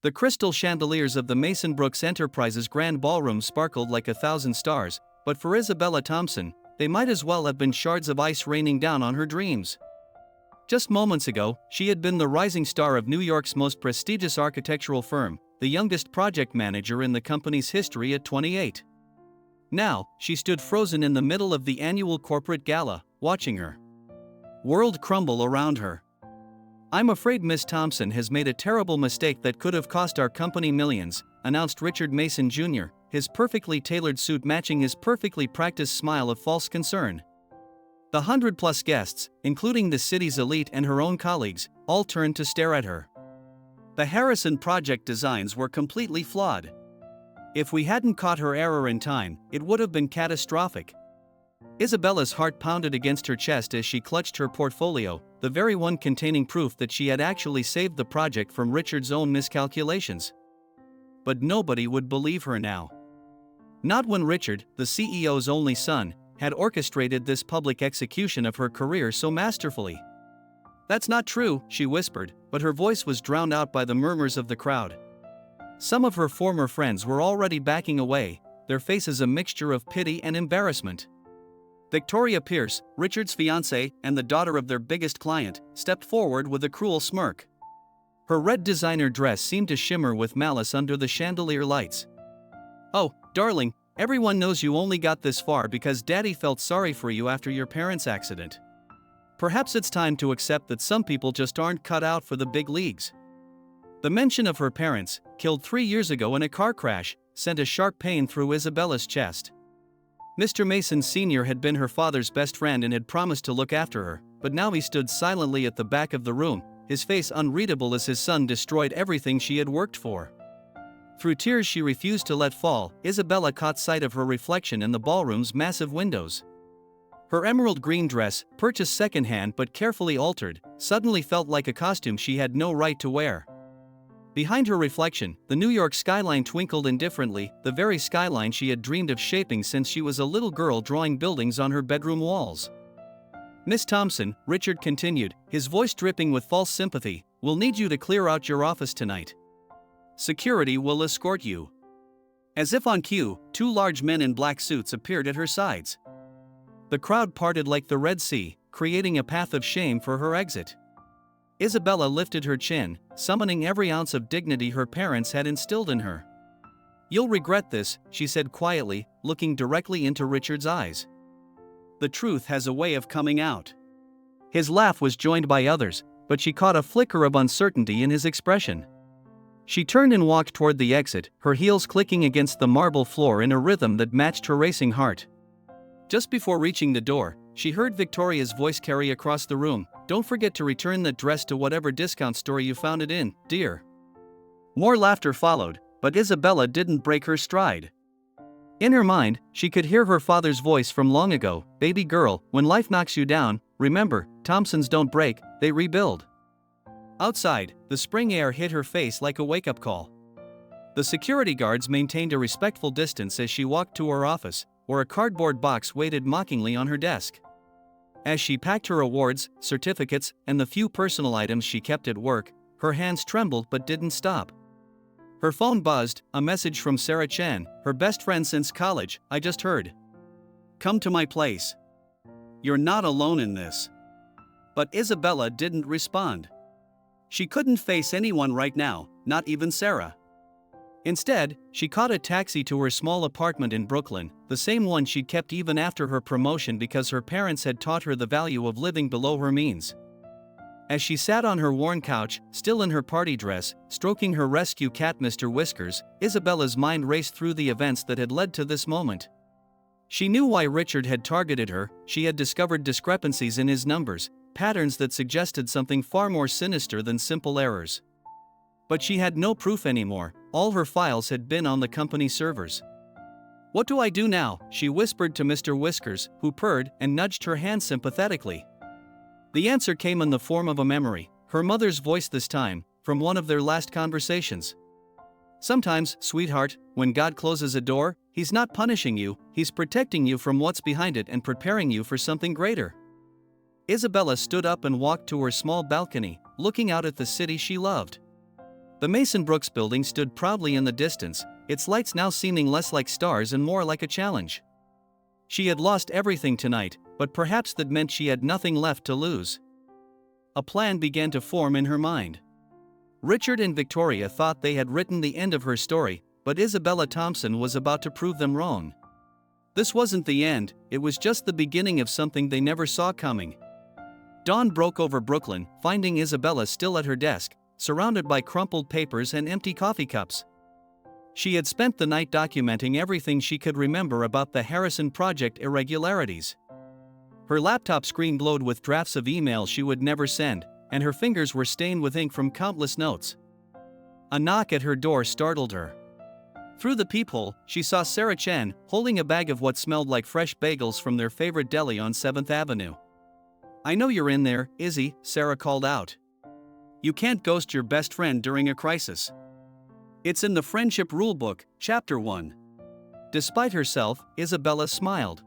The crystal chandeliers of the Mason Brooks Enterprises Grand Ballroom sparkled like 1,000 stars, but for Isabella Thompson, they might as well have been shards of ice raining down on her dreams. Just moments ago, she had been the rising star of New York's most prestigious architectural firm, the youngest project manager in the company's history at 28. Now, she stood frozen in the middle of the annual corporate gala, watching her world crumble around her. "I'm afraid Miss Thompson has made a terrible mistake that could have cost our company millions," announced Richard Mason Jr., his perfectly tailored suit matching his perfectly practiced smile of false concern. The 100-plus guests, including the city's elite and her own colleagues, all turned to stare at her. The Harrison project designs were completely flawed. If we hadn't caught her error in time, it would have been catastrophic. Isabella's heart pounded against her chest as she clutched her portfolio, the very one containing proof that she had actually saved the project from Richard's own miscalculations. But nobody would believe her now. Not when Richard, the CEO's only son, had orchestrated this public execution of her career so masterfully. "That's not true," she whispered, but her voice was drowned out by the murmurs of the crowd. Some of her former friends were already backing away, their faces a mixture of pity and embarrassment. Victoria Pierce, Richard's fiancée and the daughter of their biggest client, stepped forward with a cruel smirk. Her red designer dress seemed to shimmer with malice under the chandelier lights. "Oh, darling, everyone knows you only got this far because Daddy felt sorry for you after your parents' accident. Perhaps it's time to accept that some people just aren't cut out for the big leagues." The mention of her parents, killed 3 years ago in a car crash, sent a sharp pain through Isabella's chest. Mr. Mason Sr. had been her father's best friend and had promised to look after her, but now he stood silently at the back of the room, his face unreadable as his son destroyed everything she had worked for. Through tears she refused to let fall, Isabella caught sight of her reflection in the ballroom's massive windows. Her emerald green dress, purchased secondhand but carefully altered, suddenly felt like a costume she had no right to wear. Behind her reflection, the New York skyline twinkled indifferently, the very skyline she had dreamed of shaping since she was a little girl drawing buildings on her bedroom walls. "Miss Thompson," Richard continued, his voice dripping with false sympathy, "we'll need you to clear out your office tonight. Security will escort you." As if on cue, 2 large men in black suits appeared at her sides. The crowd parted like the Red Sea, creating a path of shame for her exit. Isabella lifted her chin, summoning every ounce of dignity her parents had instilled in her. "You'll regret this," she said quietly, looking directly into Richard's eyes. "The truth has a way of coming out." His laugh was joined by others, but she caught a flicker of uncertainty in his expression. She turned and walked toward the exit, her heels clicking against the marble floor in a rhythm that matched her racing heart. Just before reaching the door, she heard Victoria's voice carry across the room, "Don't forget to return that dress to whatever discount store you found it in, dear." More laughter followed, but Isabella didn't break her stride. In her mind, she could hear her father's voice from long ago, "Baby girl, when life knocks you down, remember, Thompsons don't break, they rebuild." Outside, the spring air hit her face like a wake-up call. The security guards maintained a respectful distance as she walked to her office, where a cardboard box waited mockingly on her desk. As she packed her awards, certificates, and the few personal items she kept at work, her hands trembled but didn't stop. Her phone buzzed, a message from Sarah Chen, her best friend since college. "I just heard. Come to my place. You're not alone in this." But Isabella didn't respond. She couldn't face anyone right now, not even Sarah. Instead, she caught a taxi to her small apartment in Brooklyn, the same one she'd kept even after her promotion because her parents had taught her the value of living below her means. As she sat on her worn couch, still in her party dress, stroking her rescue cat Mr. Whiskers, Isabella's mind raced through the events that had led to this moment. She knew why Richard had targeted her. She had discovered discrepancies in his numbers, patterns that suggested something far more sinister than simple errors. But she had no proof anymore, all her files had been on the company servers. "What do I do now?" she whispered to Mr. Whiskers, who purred and nudged her hand sympathetically. The answer came in the form of a memory, her mother's voice this time, from one of their last conversations. "Sometimes, sweetheart, when God closes a door, He's not punishing you, He's protecting you from what's behind it and preparing you for something greater." Isabella stood up and walked to her small balcony, looking out at the city she loved. The Mason Brooks building stood proudly in the distance, its lights now seeming less like stars and more like a challenge. She had lost everything tonight, but perhaps that meant she had nothing left to lose. A plan began to form in her mind. Richard and Victoria thought they had written the end of her story, but Isabella Thompson was about to prove them wrong. This wasn't the end, it was just the beginning of something they never saw coming. Dawn broke over Brooklyn, finding Isabella still at her desk, surrounded by crumpled papers and empty coffee cups. She had spent the night documenting everything she could remember about the Harrison Project irregularities. Her laptop screen glowed with drafts of emails she would never send, and her fingers were stained with ink from countless notes. A knock at her door startled her. Through the peephole, she saw Sarah Chen, holding a bag of what smelled like fresh bagels from their favorite deli on 7th Avenue. "I know you're in there, Izzy," Sarah called out. "You can't ghost your best friend during a crisis. It's in the Friendship Rulebook, Chapter 1. Despite herself, Isabella smiled.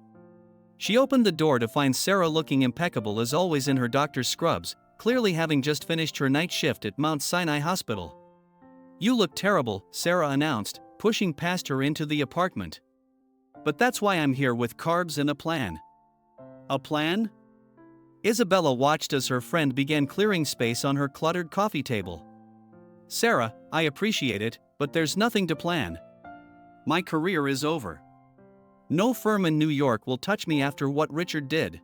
She opened the door to find Sarah looking impeccable as always in her doctor's scrubs, clearly having just finished her night shift at Mount Sinai Hospital. "You look terrible," Sarah announced, pushing past her into the apartment. "But that's why I'm here with carbs and a plan." "A plan?" Isabella watched as her friend began clearing space on her cluttered coffee table. "Sarah, I appreciate it, but there's nothing to plan. My career is over. No firm in New York will touch me after what Richard did."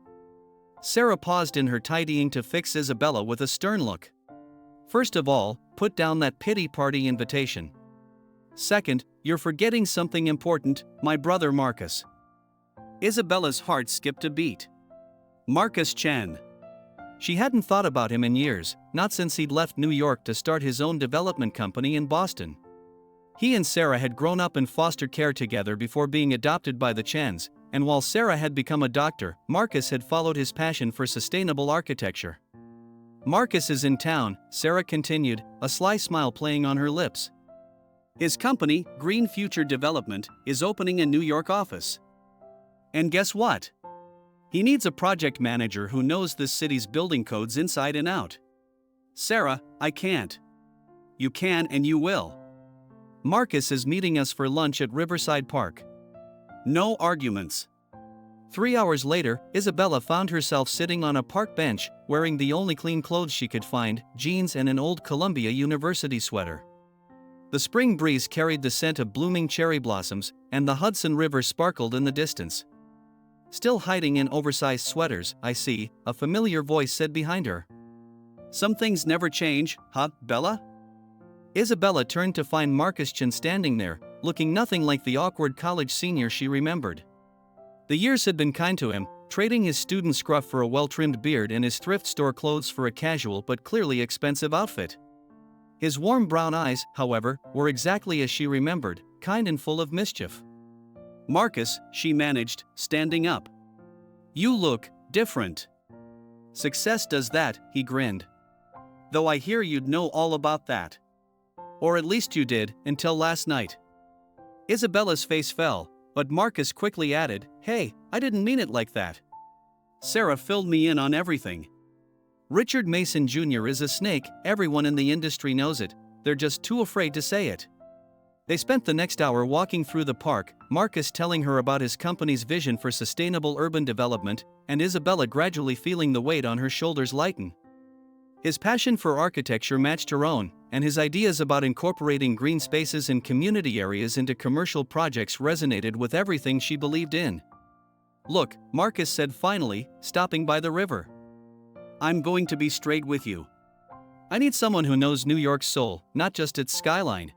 Sarah paused in her tidying to fix Isabella with a stern look. "First of all, put down that pity party invitation. Second, you're forgetting something important, my brother Marcus." Isabella's heart skipped a beat. Marcus Chen. She hadn't thought about him in years, not since he'd left New York to start his own development company in Boston. He and Sarah had grown up in foster care together before being adopted by the Chens, and while Sarah had become a doctor, Marcus had followed his passion for sustainable architecture. "Marcus is in town," Sarah continued, a sly smile playing on her lips. "His company, Green Future Development, is opening a New York office. And guess what? He needs a project manager who knows this city's building codes inside and out." "Sarah, I can't." "You can and you will. Marcus is meeting us for lunch at Riverside Park. No arguments." 3 hours later, Isabella found herself sitting on a park bench, wearing the only clean clothes she could find, jeans and an old Columbia University sweater. The spring breeze carried the scent of blooming cherry blossoms, and the Hudson River sparkled in the distance. "Still hiding in oversized sweaters, I see," a familiar voice said behind her. "Some things never change, huh, Bella?" Isabella turned to find Marcus Chen standing there, looking nothing like the awkward college senior she remembered. The years had been kind to him, trading his student scruff for a well-trimmed beard and his thrift store clothes for a casual but clearly expensive outfit. His warm brown eyes, however, were exactly as she remembered, kind and full of mischief. "Marcus," she managed, standing up. "You look different." "Success does that," he grinned. "Though I hear you'd know all about that. Or at least you did, until last night." Isabella's face fell, but Marcus quickly added, "Hey, I didn't mean it like that. Sarah filled me in on everything. Richard Mason Jr. is a snake, everyone in the industry knows it, they're just too afraid to say it." They spent the next hour walking through the park, Marcus telling her about his company's vision for sustainable urban development, and Isabella gradually feeling the weight on her shoulders lighten. His passion for architecture matched her own, and his ideas about incorporating green spaces and community areas into commercial projects resonated with everything she believed in. "Look," Marcus said finally, stopping by the river. "I'm going to be straight with you. I need someone who knows New York's soul, not just its skyline.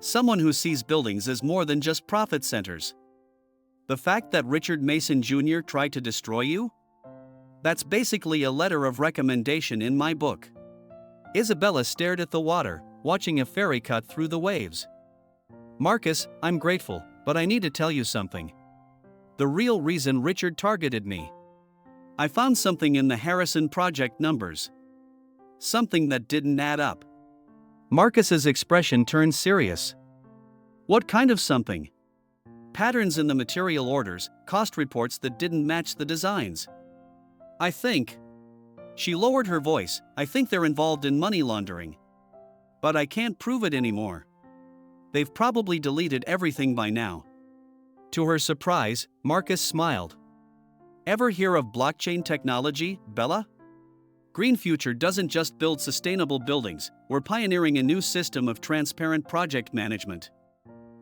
Someone who sees buildings as more than just profit centers. The fact that Richard Mason Jr. tried to destroy you? That's basically a letter of recommendation in my book." Isabella stared at the water, watching a ferry cut through the waves. "Marcus, I'm grateful, but I need to tell you something. The real reason Richard targeted me. I found something in the Harrison Project numbers. Something that didn't add up." Marcus's expression turned serious. "What kind of something?" "Patterns in the material orders, cost reports that didn't match the designs. I think." She lowered her voice, "I think they're involved in money laundering." But I can't prove it anymore. They've probably deleted everything by now. To her surprise, Marcus smiled. Ever hear of blockchain technology, Bella? Green Future doesn't just build sustainable buildings, we're pioneering a new system of transparent project management.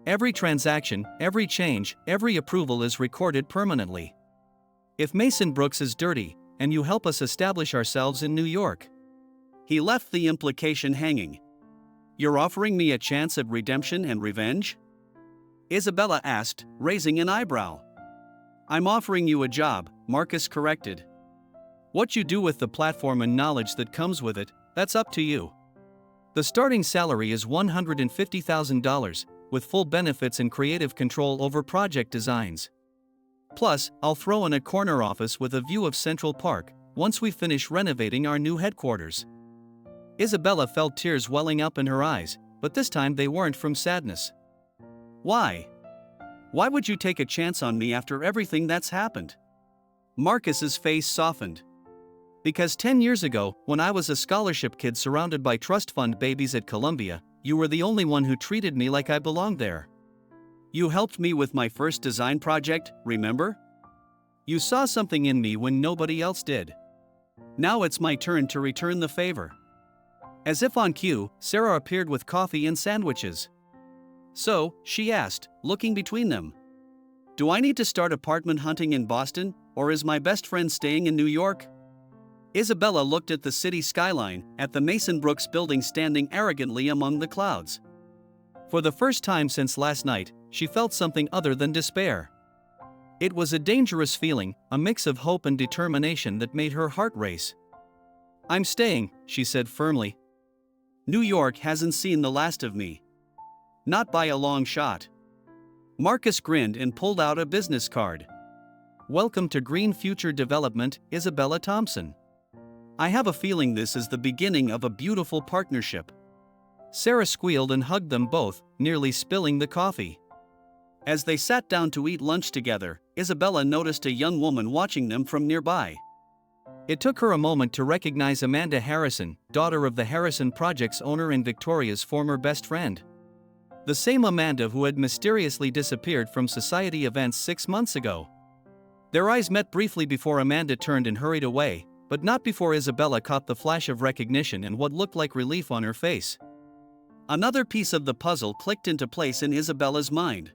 Every transaction, every change, every approval is recorded permanently. If Mason Brooks is dirty, and you help us establish ourselves in New York. He left the implication hanging. You're offering me a chance at redemption and revenge? Isabella asked, raising an eyebrow. I'm offering you a job, Marcus corrected. What you do with the platform and knowledge that comes with it, that's up to you. The starting salary is $150,000, with full benefits and creative control over project designs. Plus, I'll throw in a corner office with a view of Central Park, once we finish renovating our new headquarters. Isabella felt tears welling up in her eyes, but this time they weren't from sadness. Why? Why would you take a chance on me after everything that's happened? Marcus's face softened. Because 10 years ago, when I was a scholarship kid surrounded by trust fund babies at Columbia, you were the only one who treated me like I belonged there. You helped me with my first design project, remember? You saw something in me when nobody else did. Now it's my turn to return the favor. As if on cue, Sarah appeared with coffee and sandwiches. So, she asked, looking between them. Do I need to start apartment hunting in Boston, or is my best friend staying in New York? Isabella looked at the city skyline, at the Mason Brooks building standing arrogantly among the clouds. For the first time since last night, she felt something other than despair. It was a dangerous feeling, a mix of hope and determination that made her heart race. I'm staying, she said firmly. New York hasn't seen the last of me. Not by a long shot. Marcus grinned and pulled out a business card. Welcome to Green Future Development, Isabella Thompson. I have a feeling this is the beginning of a beautiful partnership. Sarah squealed and hugged them both, nearly spilling the coffee. As they sat down to eat lunch together, Isabella noticed a young woman watching them from nearby. It took her a moment to recognize Amanda Harrison, daughter of the Harrison Project's owner and Victoria's former best friend. The same Amanda who had mysteriously disappeared from society events 6 months ago. Their eyes met briefly before Amanda turned and hurried away, but not before Isabella caught the flash of recognition and what looked like relief on her face. Another piece of the puzzle clicked into place in Isabella's mind.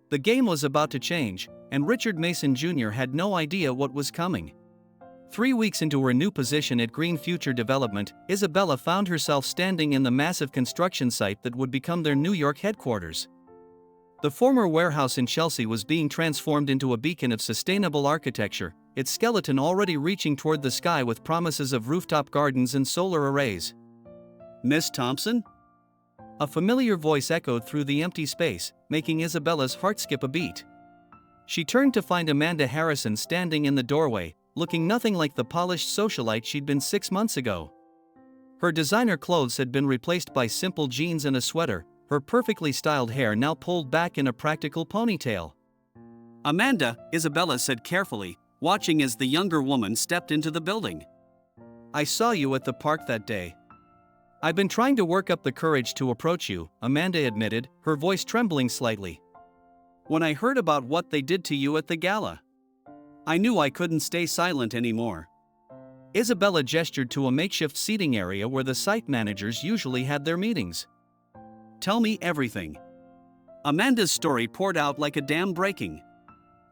The game was about to change, and Richard Mason Jr. had no idea what was coming. 3 weeks into her new position at Green Future Development, Isabella found herself standing in the massive construction site that would become their New York headquarters. The former warehouse in Chelsea was being transformed into a beacon of sustainable architecture, its skeleton already reaching toward the sky with promises of rooftop gardens and solar arrays. Miss Thompson? A familiar voice echoed through the empty space, making Isabella's heart skip a beat. She turned to find Amanda Harrison standing in the doorway, looking nothing like the polished socialite she'd been 6 months ago. Her designer clothes had been replaced by simple jeans and a sweater, her perfectly styled hair now pulled back in a practical ponytail. Amanda, Isabella said carefully, watching as the younger woman stepped into the building. I saw you at the park that day. I've been trying to work up the courage to approach you, Amanda admitted, her voice trembling slightly. When I heard about what they did to you at the gala, I knew I couldn't stay silent anymore. Isabella gestured to a makeshift seating area where the site managers usually had their meetings. Tell me everything. Amanda's story poured out like a dam breaking.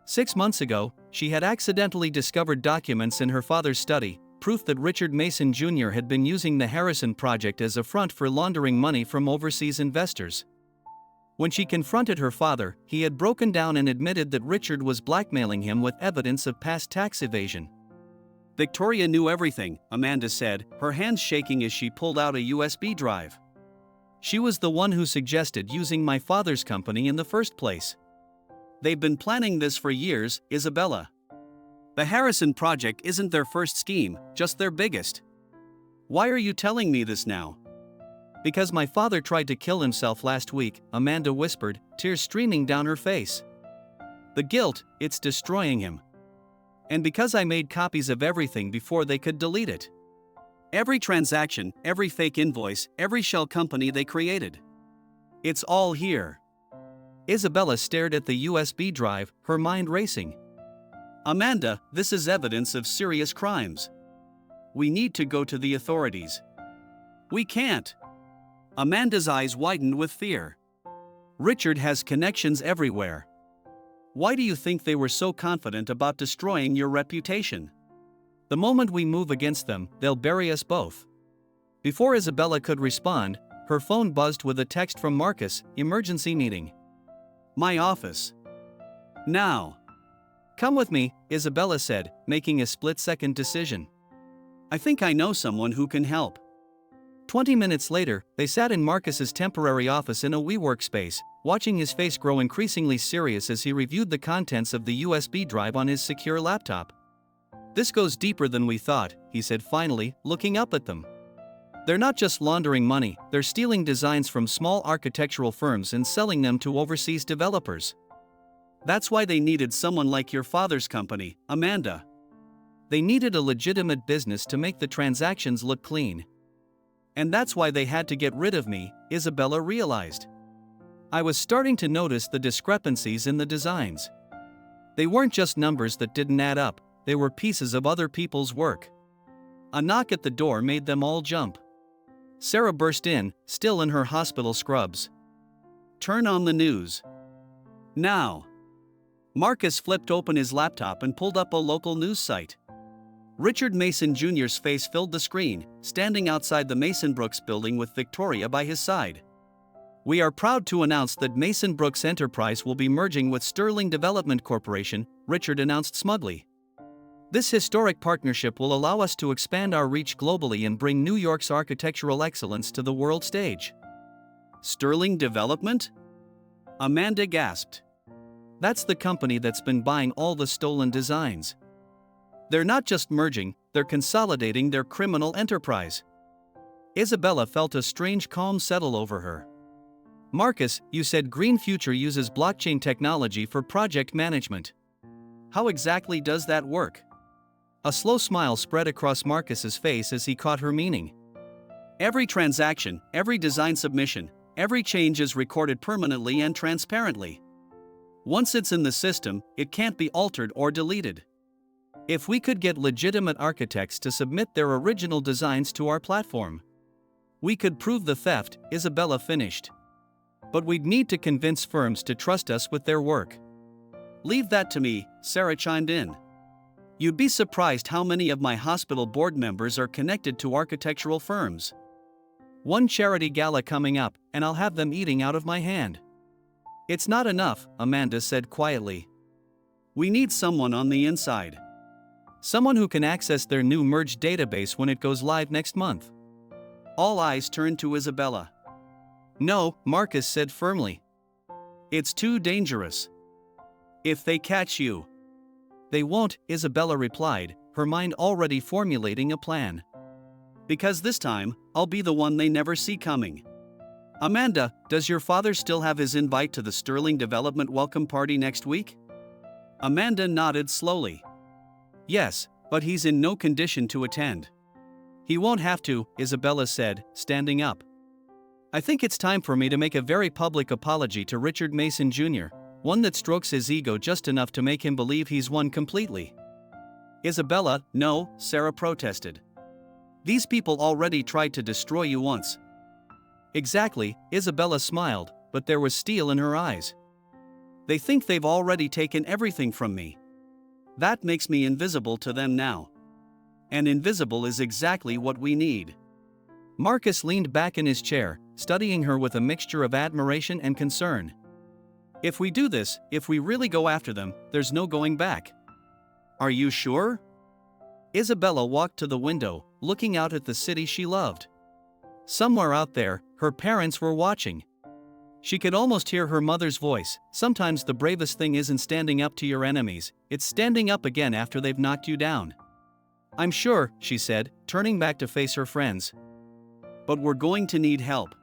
6 months ago, she had accidentally discovered documents in her father's study, proof that Richard Mason Jr. had been using the Harrison Project as a front for laundering money from overseas investors. When she confronted her father, he had broken down and admitted that Richard was blackmailing him with evidence of past tax evasion. Victoria knew everything, Amanda said, her hands shaking as she pulled out a USB drive. She was the one who suggested using my father's company in the first place. They've been planning this for years, Isabella. The Harrison Project isn't their first scheme, just their biggest. Why are you telling me this now? Because my father tried to kill himself last week, Amanda whispered, tears streaming down her face. The guilt, it's destroying him. And because I made copies of everything before they could delete it. Every transaction, every fake invoice, every shell company they created. It's all here. Isabella stared at the USB drive, her mind racing. Amanda, this is evidence of serious crimes. We need to go to the authorities. We can't. Amanda's eyes widened with fear. Richard has connections everywhere. Why do you think they were so confident about destroying your reputation? The moment we move against them, they'll bury us both. Before Isabella could respond, her phone buzzed with a text from Marcus, emergency meeting. My office. Now. Come with me, Isabella said, making a split-second decision. I think I know someone who can help. 20 minutes later, they sat in Marcus's temporary office in a WeWork space, watching his face grow increasingly serious as he reviewed the contents of the USB drive on his secure laptop. This goes deeper than we thought, he said finally, looking up at them. They're not just laundering money, they're stealing designs from small architectural firms and selling them to overseas developers. That's why they needed someone like your father's company, Amanda. They needed a legitimate business to make the transactions look clean. And that's why they had to get rid of me, Isabella realized. I was starting to notice the discrepancies in the designs. They weren't just numbers that didn't add up, they were pieces of other people's work. A knock at the door made them all jump. Sarah burst in, still in her hospital scrubs. Turn on the news. Now. Marcus flipped open his laptop and pulled up a local news site. Richard Mason Jr.'s face filled the screen, standing outside the Mason Brooks building with Victoria by his side. We are proud to announce that Mason Brooks Enterprise will be merging with Sterling Development Corporation, Richard announced smugly. This historic partnership will allow us to expand our reach globally and bring New York's architectural excellence to the world stage. Sterling Development? Amanda gasped. That's the company that's been buying all the stolen designs. They're not just merging, they're consolidating their criminal enterprise. Isabella felt a strange calm settle over her. Marcus, you said Green Future uses blockchain technology for project management. How exactly does that work? A slow smile spread across Marcus's face as he caught her meaning. Every transaction, every design submission, every change is recorded permanently and transparently. Once it's in the system, it can't be altered or deleted. If we could get legitimate architects to submit their original designs to our platform, we could prove the theft, Isabella finished. But we'd need to convince firms to trust us with their work. Leave that to me, Sarah chimed in. You'd be surprised how many of my hospital board members are connected to architectural firms. One charity gala coming up, and I'll have them eating out of my hand. It's not enough, Amanda said quietly. We need someone on the inside. Someone who can access their new merged database when it goes live next month. All eyes turned to Isabella. No, Marcus said firmly. It's too dangerous. If they catch you. They won't, Isabella replied, her mind already formulating a plan. Because this time, I'll be the one they never see coming. Amanda, does your father still have his invite to the Sterling Development welcome party next week? Amanda nodded slowly. Yes, but he's in no condition to attend. He won't have to, Isabella said, standing up. I think it's time for me to make a very public apology to Richard Mason Jr., one that strokes his ego just enough to make him believe he's won completely. Isabella, no, Sarah protested. These people already tried to destroy you once. Exactly, Isabella smiled, but there was steel in her eyes. They think they've already taken everything from me. That makes me invisible to them now. And invisible is exactly what we need. Marcus leaned back in his chair, studying her with a mixture of admiration and concern. If we do this, if we really go after them, there's no going back. Are you sure? Isabella walked to the window, looking out at the city she loved. Somewhere out there, her parents were watching. She could almost hear her mother's voice. Sometimes the bravest thing isn't standing up to your enemies, it's standing up again after they've knocked you down. I'm sure, she said, turning back to face her friends. But we're going to need help.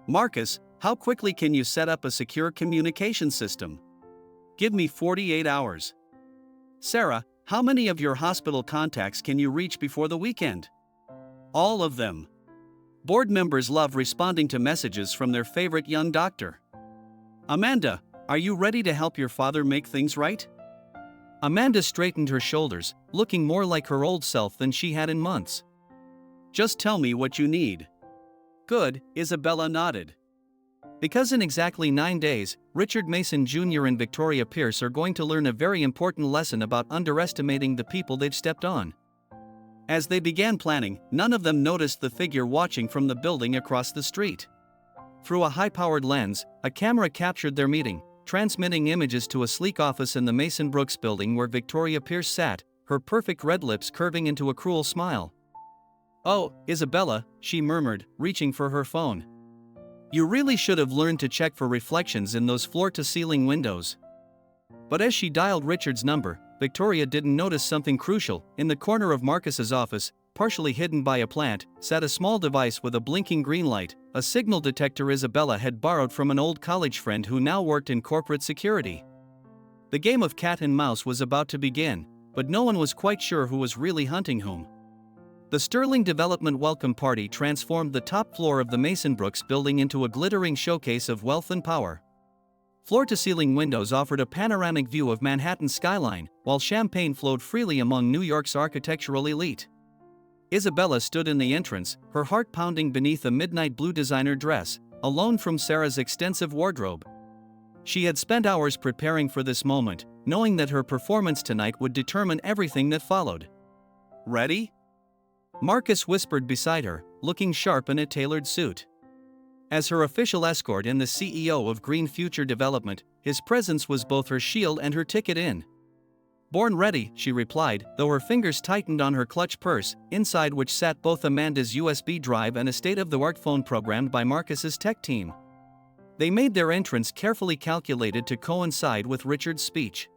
Marcus, how quickly can you set up a secure communication system? Give me 48 hours. Sarah, how many of your hospital contacts can you reach before the weekend? All of them. Board members love responding to messages from their favorite young doctor. Amanda, are you ready to help your father make things right? Amanda straightened her shoulders, looking more like her old self than she had in months. Just tell me what you need. Good, Isabella nodded. Because in exactly 9 days, Richard Mason Jr. and Victoria Pierce are going to learn a very important lesson about underestimating the people they've stepped on. As they began planning, none of them noticed the figure watching from the building across the street. Through a high-powered lens, a camera captured their meeting, transmitting images to a sleek office in the Mason Brooks building where Victoria Pierce sat, her perfect red lips curving into a cruel smile. "Oh, Isabella," she murmured, reaching for her phone. "You really should have learned to check for reflections in those floor-to-ceiling windows." But as she dialed Richard's number, Victoria didn't notice something crucial. In the corner of Marcus's office, partially hidden by a plant, sat a small device with a blinking green light, a signal detector Isabella had borrowed from an old college friend who now worked in corporate security. The game of cat and mouse was about to begin, but no one was quite sure who was really hunting whom. The Sterling Development welcome party transformed the top floor of the Mason Brooks building into a glittering showcase of wealth and power. Floor-to-ceiling windows offered a panoramic view of Manhattan's skyline, while champagne flowed freely among New York's architectural elite. Isabella stood in the entrance, her heart pounding beneath a midnight blue designer dress, alone from Sarah's extensive wardrobe. She had spent hours preparing for this moment, knowing that her performance tonight would determine everything that followed. "Ready?" Marcus whispered beside her, looking sharp in a tailored suit. As her official escort and the CEO of Green Future Development, his presence was both her shield and her ticket in. "Born ready," she replied, though her fingers tightened on her clutch purse, inside which sat both Amanda's USB drive and a state-of-the-art phone programmed by Marcus's tech team. They made their entrance carefully calculated to coincide with Richard's speech.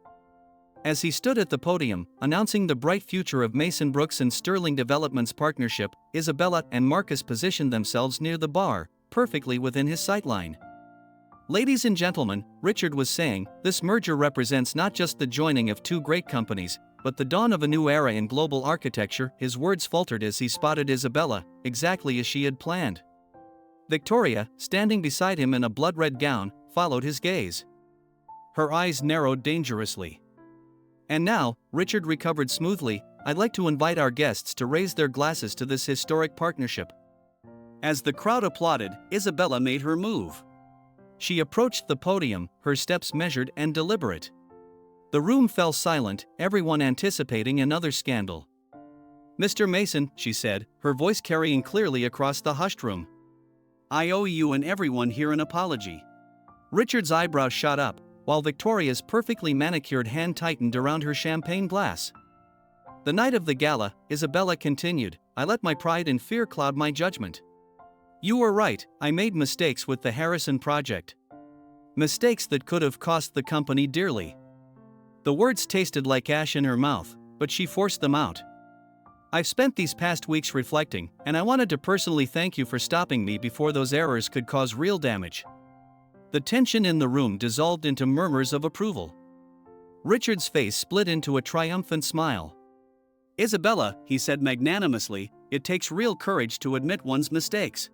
As he stood at the podium, announcing the bright future of Mason Brooks and Sterling Development's partnership, Isabella and Marcus positioned themselves near the bar, perfectly within his sightline. "Ladies and gentlemen," Richard was saying, "this merger represents not just the joining of two great companies, but the dawn of a new era in global architecture." His words faltered as he spotted Isabella, exactly as she had planned. Victoria, standing beside him in a blood-red gown, followed his gaze. Her eyes narrowed dangerously. "And now," Richard recovered smoothly, "I'd like to invite our guests to raise their glasses to this historic partnership." As the crowd applauded, Isabella made her move. She approached the podium, her steps measured and deliberate. The room fell silent, everyone anticipating another scandal. "Mr. Mason," she said, her voice carrying clearly across the hushed room, "I owe you and everyone here an apology." Richard's eyebrows shot up, while Victoria's perfectly manicured hand tightened around her champagne glass. "The night of the gala," Isabella continued, "I let my pride and fear cloud my judgment. You were right, I made mistakes with the Harrison project. Mistakes that could have cost the company dearly." The words tasted like ash in her mouth, but she forced them out. "I've spent these past weeks reflecting, and I wanted to personally thank you for stopping me before those errors could cause real damage." The tension in the room dissolved into murmurs of approval. Richard's face split into a triumphant smile. "Isabella," he said magnanimously, "it takes real courage to admit one's mistakes.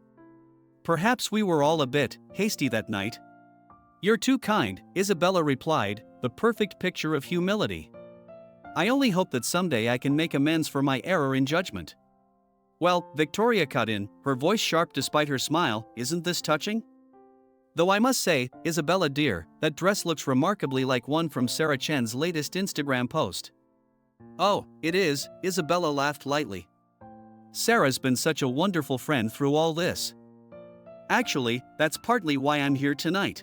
Perhaps we were all a bit hasty that night." "You're too kind," Isabella replied, the perfect picture of humility. "I only hope that someday I can make amends for my error in judgment." "Well," Victoria cut in, her voice sharp despite her smile, "isn't this touching? Though I must say, Isabella dear, that dress looks remarkably like one from Sarah Chen's latest Instagram post." "Oh, it is," Isabella laughed lightly. "Sarah's been such a wonderful friend through all this. Actually, that's partly why I'm here tonight.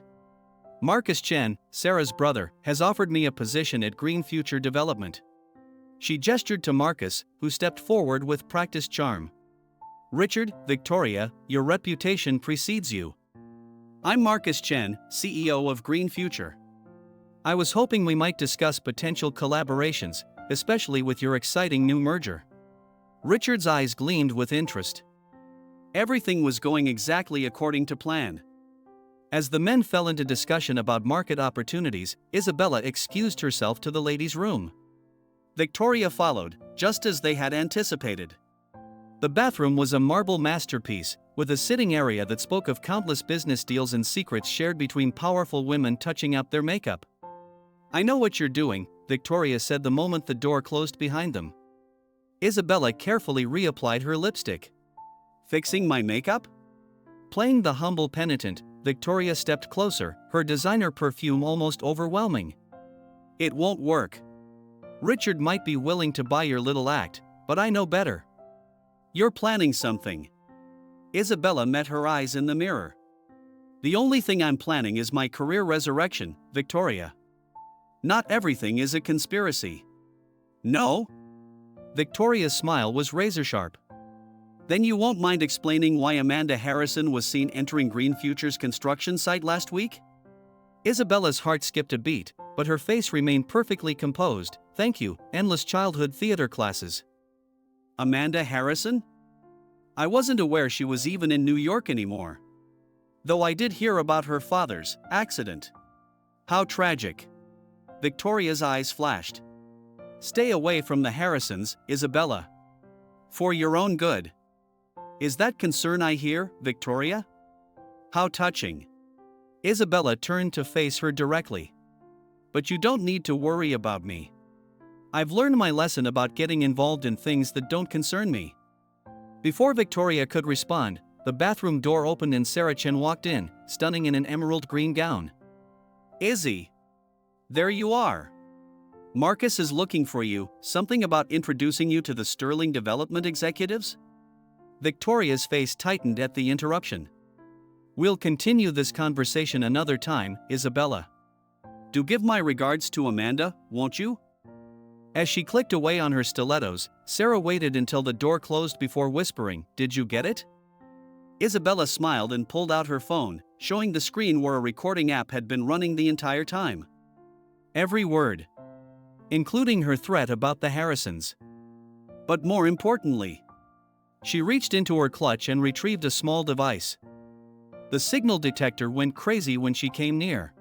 Marcus Chen, Sarah's brother, has offered me a position at Green Future Development." She gestured to Marcus, who stepped forward with practiced charm. "Richard, Victoria, your reputation precedes you. I'm Marcus Chen, CEO of Green Future. I was hoping we might discuss potential collaborations, especially with your exciting new merger." Richard's eyes gleamed with interest. Everything was going exactly according to plan. As the men fell into discussion about market opportunities, Isabella excused herself to the ladies' room. Victoria followed, just as they had anticipated. The bathroom was a marble masterpiece, with a sitting area that spoke of countless business deals and secrets shared between powerful women touching up their makeup. "I know what you're doing," Victoria said the moment the door closed behind them. Isabella carefully reapplied her lipstick. Fixing my makeup? Playing the humble penitent, Victoria stepped closer, her designer perfume almost overwhelming. "It won't work." "Richard might be willing to buy your little act, but I know better." "You're planning something." Isabella met her eyes in the mirror. "The only thing I'm planning is my career resurrection, Victoria. Not everything is a conspiracy." "No?" Victoria's smile was razor-sharp. "Then you won't mind explaining why Amanda Harrison was seen entering Green Future's construction site last week?" Isabella's heart skipped a beat, but her face remained perfectly composed. "Thank you, endless childhood theater classes." Amanda Harrison? I wasn't aware she was even in New York anymore. Though I did hear about her father's accident. How tragic. Victoria's eyes flashed. "Stay away from the Harrisons, Isabella. For your own good." "Is that concern I hear, Victoria? How touching." Isabella turned to face her directly. "But you don't need to worry about me. I've learned my lesson about getting involved in things that don't concern me." Before Victoria could respond, the bathroom door opened and Sarah Chen walked in, stunning in an emerald green gown. "Izzy. There you are. Marcus is looking for you, something about introducing you to the Sterling Development executives?" Victoria's face tightened at the interruption. "We'll continue this conversation another time, Isabella. Do give my regards to Amanda, won't you?" As she clicked away on her stilettos, Sarah waited until the door closed before whispering, "Did you get it?" Isabella smiled and pulled out her phone, showing the screen where a recording app had been running the entire time. Every word. Including her threat about the Harrisons. But more importantly, she reached into her clutch and retrieved a small device. The signal detector went crazy when she came near.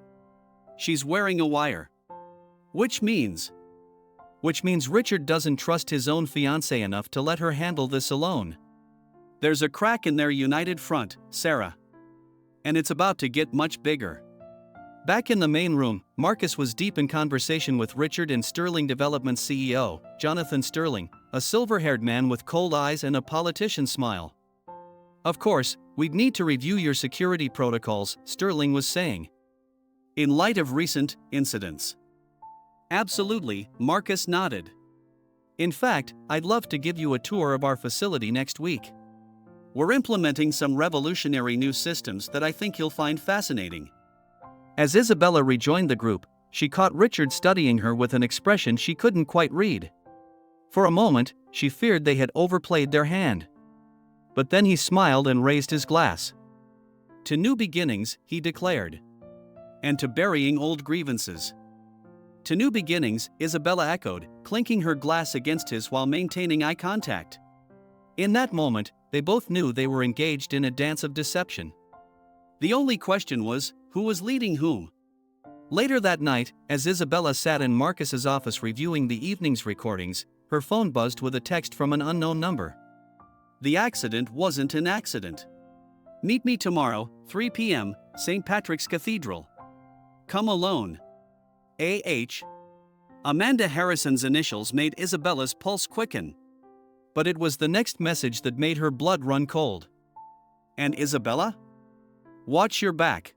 "She's wearing a wire. Which means Richard doesn't trust his own fiancée enough to let her handle this alone. There's a crack in their united front, Sarah. And it's about to get much bigger." Back in the main room, Marcus was deep in conversation with Richard and Sterling Development CEO, Jonathan Sterling, a silver-haired man with cold eyes and a politician's smile. "Of course, we'd need to review your security protocols," Sterling was saying. "In light of recent incidents." "Absolutely," Marcus nodded. "In fact, I'd love to give you a tour of our facility next week. We're implementing some revolutionary new systems that I think you'll find fascinating." As Isabella rejoined the group, she caught Richard studying her with an expression she couldn't quite read. For a moment, she feared they had overplayed their hand. But then he smiled and raised his glass. "To new beginnings," he declared. "And to burying old grievances." "To new beginnings," Isabella echoed, clinking her glass against his while maintaining eye contact. In that moment, they both knew they were engaged in a dance of deception. The only question was, who was leading whom? Later that night, as Isabella sat in Marcus's office reviewing the evening's recordings, her phone buzzed with a text from an unknown number. "The accident wasn't an accident. Meet me tomorrow, 3 p.m., St. Patrick's Cathedral. Come alone. A.H." Amanda Harrison's initials made Isabella's pulse quicken. But it was the next message that made her blood run cold. "And Isabella? Watch your back.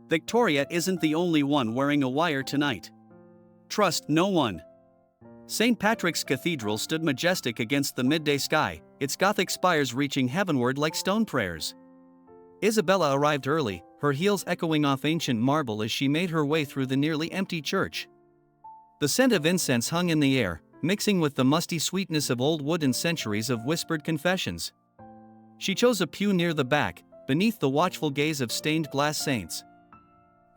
Victoria isn't the only one wearing a wire tonight. Trust no one." St. Patrick's Cathedral stood majestic against the midday sky, its Gothic spires reaching heavenward like stone prayers. Isabella arrived early, her heels echoing off ancient marble as she made her way through the nearly empty church. The scent of incense hung in the air, mixing with the musty sweetness of old wood and centuries of whispered confessions. She chose a pew near the back, beneath the watchful gaze of stained glass saints.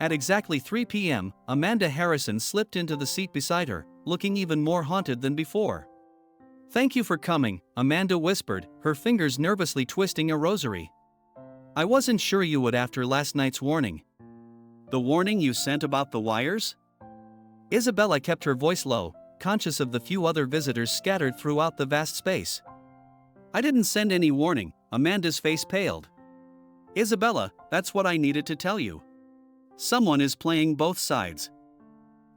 At exactly 3 p.m., Amanda Harrison slipped into the seat beside her, looking even more haunted than before. "Thank you for coming," Amanda whispered, her fingers nervously twisting a rosary. "I wasn't sure you would after last night's warning." "The warning you sent about the wires?" Isabella kept her voice low, conscious of the few other visitors scattered throughout the vast space. I didn't send any warning. Amanda's face paled. Isabella, that's what I needed to tell you. Someone is playing both sides.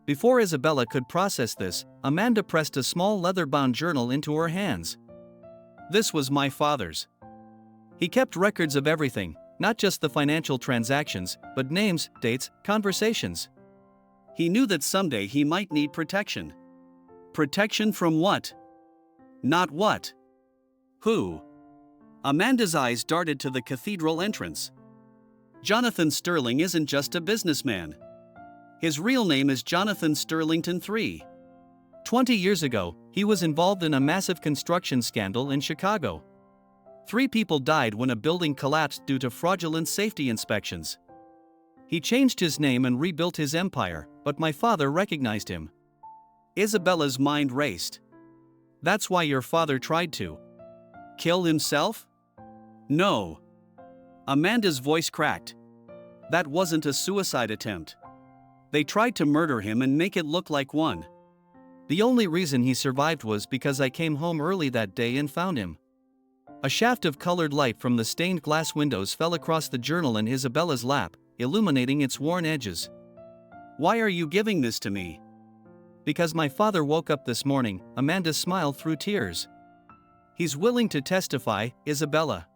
Before Isabella could process this, Amanda pressed a small leather-bound journal into her hands. This was my father's. He kept records of everything, not just the financial transactions, but names, dates, conversations. He knew that someday he might need protection. Protection from what? Not what. Who? Amanda's eyes darted to the cathedral entrance. Jonathan Sterling isn't just a businessman. His real name is Jonathan Sterlington III. 20 years ago, he was involved in a massive construction scandal in Chicago. 3 people died when a building collapsed due to fraudulent safety inspections. He changed his name and rebuilt his empire, but my father recognized him. Isabella's mind raced. That's why your father tried to kill himself? No. Amanda's voice cracked. That wasn't a suicide attempt. They tried to murder him and make it look like one. The only reason he survived was because I came home early that day and found him. A shaft of colored light from the stained glass windows fell across the journal in Isabella's lap, illuminating its worn edges. Why are you giving this to me? Because my father woke up this morning, Amanda smiled through tears. He's willing to testify, Isabella.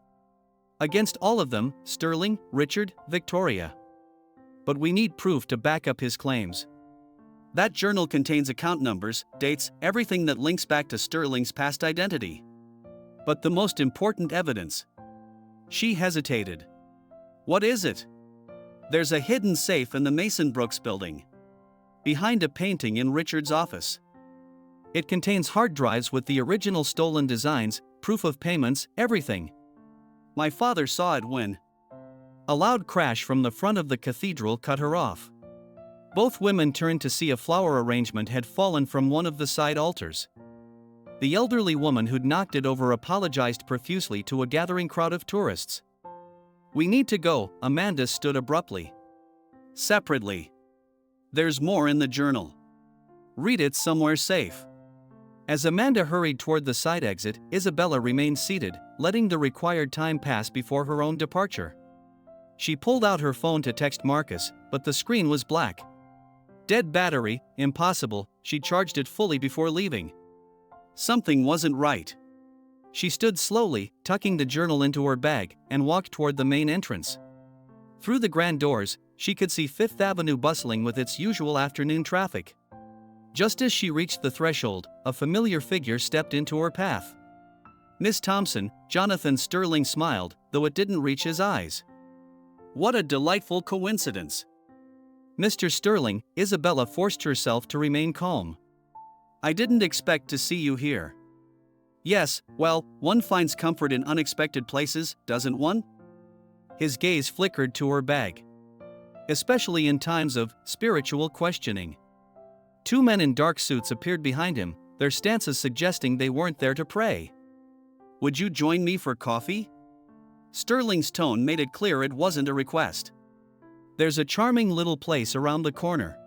Against all of them, Sterling, Richard, Victoria. But we need proof to back up his claims. That journal contains account numbers, dates, everything that links back to Sterling's past identity. But the most important evidence. She hesitated. What is it? There's a hidden safe in the Mason Brooks building. Behind a painting in Richard's office. It contains hard drives with the original stolen designs, proof of payments, everything. My father saw it when a loud crash from the front of the cathedral cut her off. Both women turned to see a flower arrangement had fallen from one of the side altars. The elderly woman who'd knocked it over apologized profusely to a gathering crowd of tourists. We need to go, Amanda stood abruptly. Separately. There's more in the journal. Read it somewhere safe. As Amanda hurried toward the side exit, Isabella remained seated, letting the required time pass before her own departure. She pulled out her phone to text Marcus, but the screen was black. Dead battery, impossible, she charged it fully before leaving. Something wasn't right. She stood slowly, tucking the journal into her bag, and walked toward the main entrance. Through the grand doors, she could see Fifth Avenue bustling with its usual afternoon traffic. Just as she reached the threshold, a familiar figure stepped into her path. Miss Thompson, Jonathan Sterling smiled, though it didn't reach his eyes. What a delightful coincidence. Mr. Sterling, Isabella forced herself to remain calm. I didn't expect to see you here. Yes, well, one finds comfort in unexpected places, doesn't one? His gaze flickered to her bag. Especially in times of spiritual questioning. 2 men in dark suits appeared behind him, their stances suggesting they weren't there to pray. Would you join me for coffee? Sterling's tone made it clear it wasn't a request. There's a charming little place around the corner.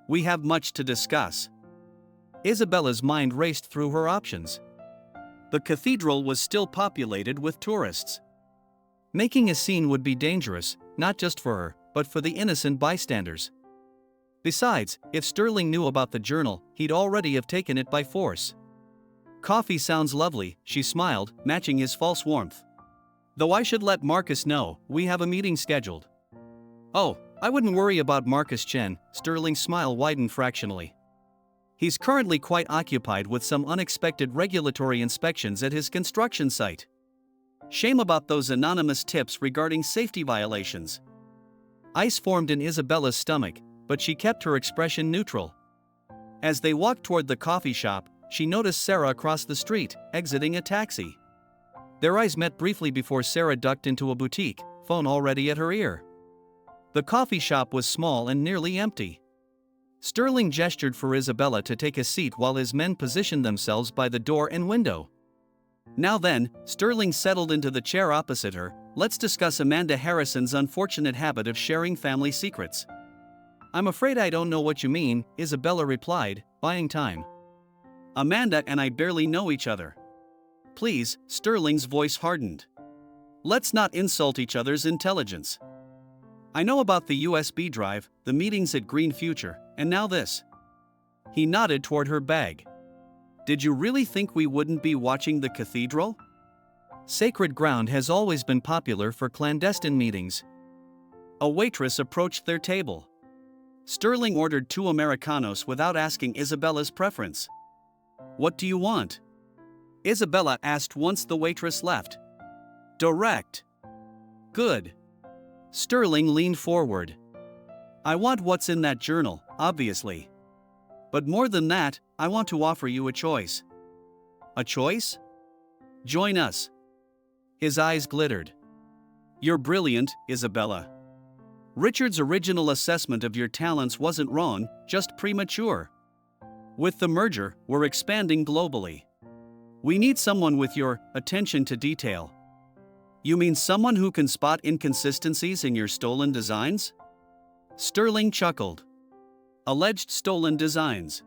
We have much to discuss. Isabella's mind raced through her options. The cathedral was still populated with tourists. Making a scene would be dangerous, not just for her, but for the innocent bystanders. Besides, if Sterling knew about the journal, he'd already have taken it by force. Coffee sounds lovely, she smiled, matching his false warmth. Though I should let Marcus know, we have a meeting scheduled. Oh, I wouldn't worry about Marcus Chen, Sterling's smile widened fractionally. He's currently quite occupied with some unexpected regulatory inspections at his construction site. Shame about those anonymous tips regarding safety violations. Ice formed in Isabella's stomach, but she kept her expression neutral. As they walked toward the coffee shop, she noticed Sarah across the street, exiting a taxi. Their eyes met briefly before Sarah ducked into a boutique, phone already at her ear. The coffee shop was small and nearly empty. Sterling gestured for Isabella to take a seat while his men positioned themselves by the door and window. Now then, Sterling settled into the chair opposite her, let's discuss Amanda Harrison's unfortunate habit of sharing family secrets. I'm afraid I don't know what you mean, Isabella replied, buying time. Amanda and I barely know each other. Please, Sterling's voice hardened. Let's not insult each other's intelligence. I know about the USB drive, the meetings at Green Future, and now this. He nodded toward her bag. Did you really think we wouldn't be watching the cathedral? Sacred ground has always been popular for clandestine meetings. A waitress approached their table. Sterling ordered 2 Americanos without asking Isabella's preference. What do you want? Isabella asked once the waitress left. Direct. Good. Sterling leaned forward. I want what's in that journal, obviously. But more than that, I want to offer you a choice. A choice? Join us. His eyes glittered. You're brilliant, Isabella. Richard's original assessment of your talents wasn't wrong, just premature. With the merger, we're expanding globally. We need someone with your attention to detail. You mean someone who can spot inconsistencies in your stolen designs? Sterling chuckled. Alleged stolen designs.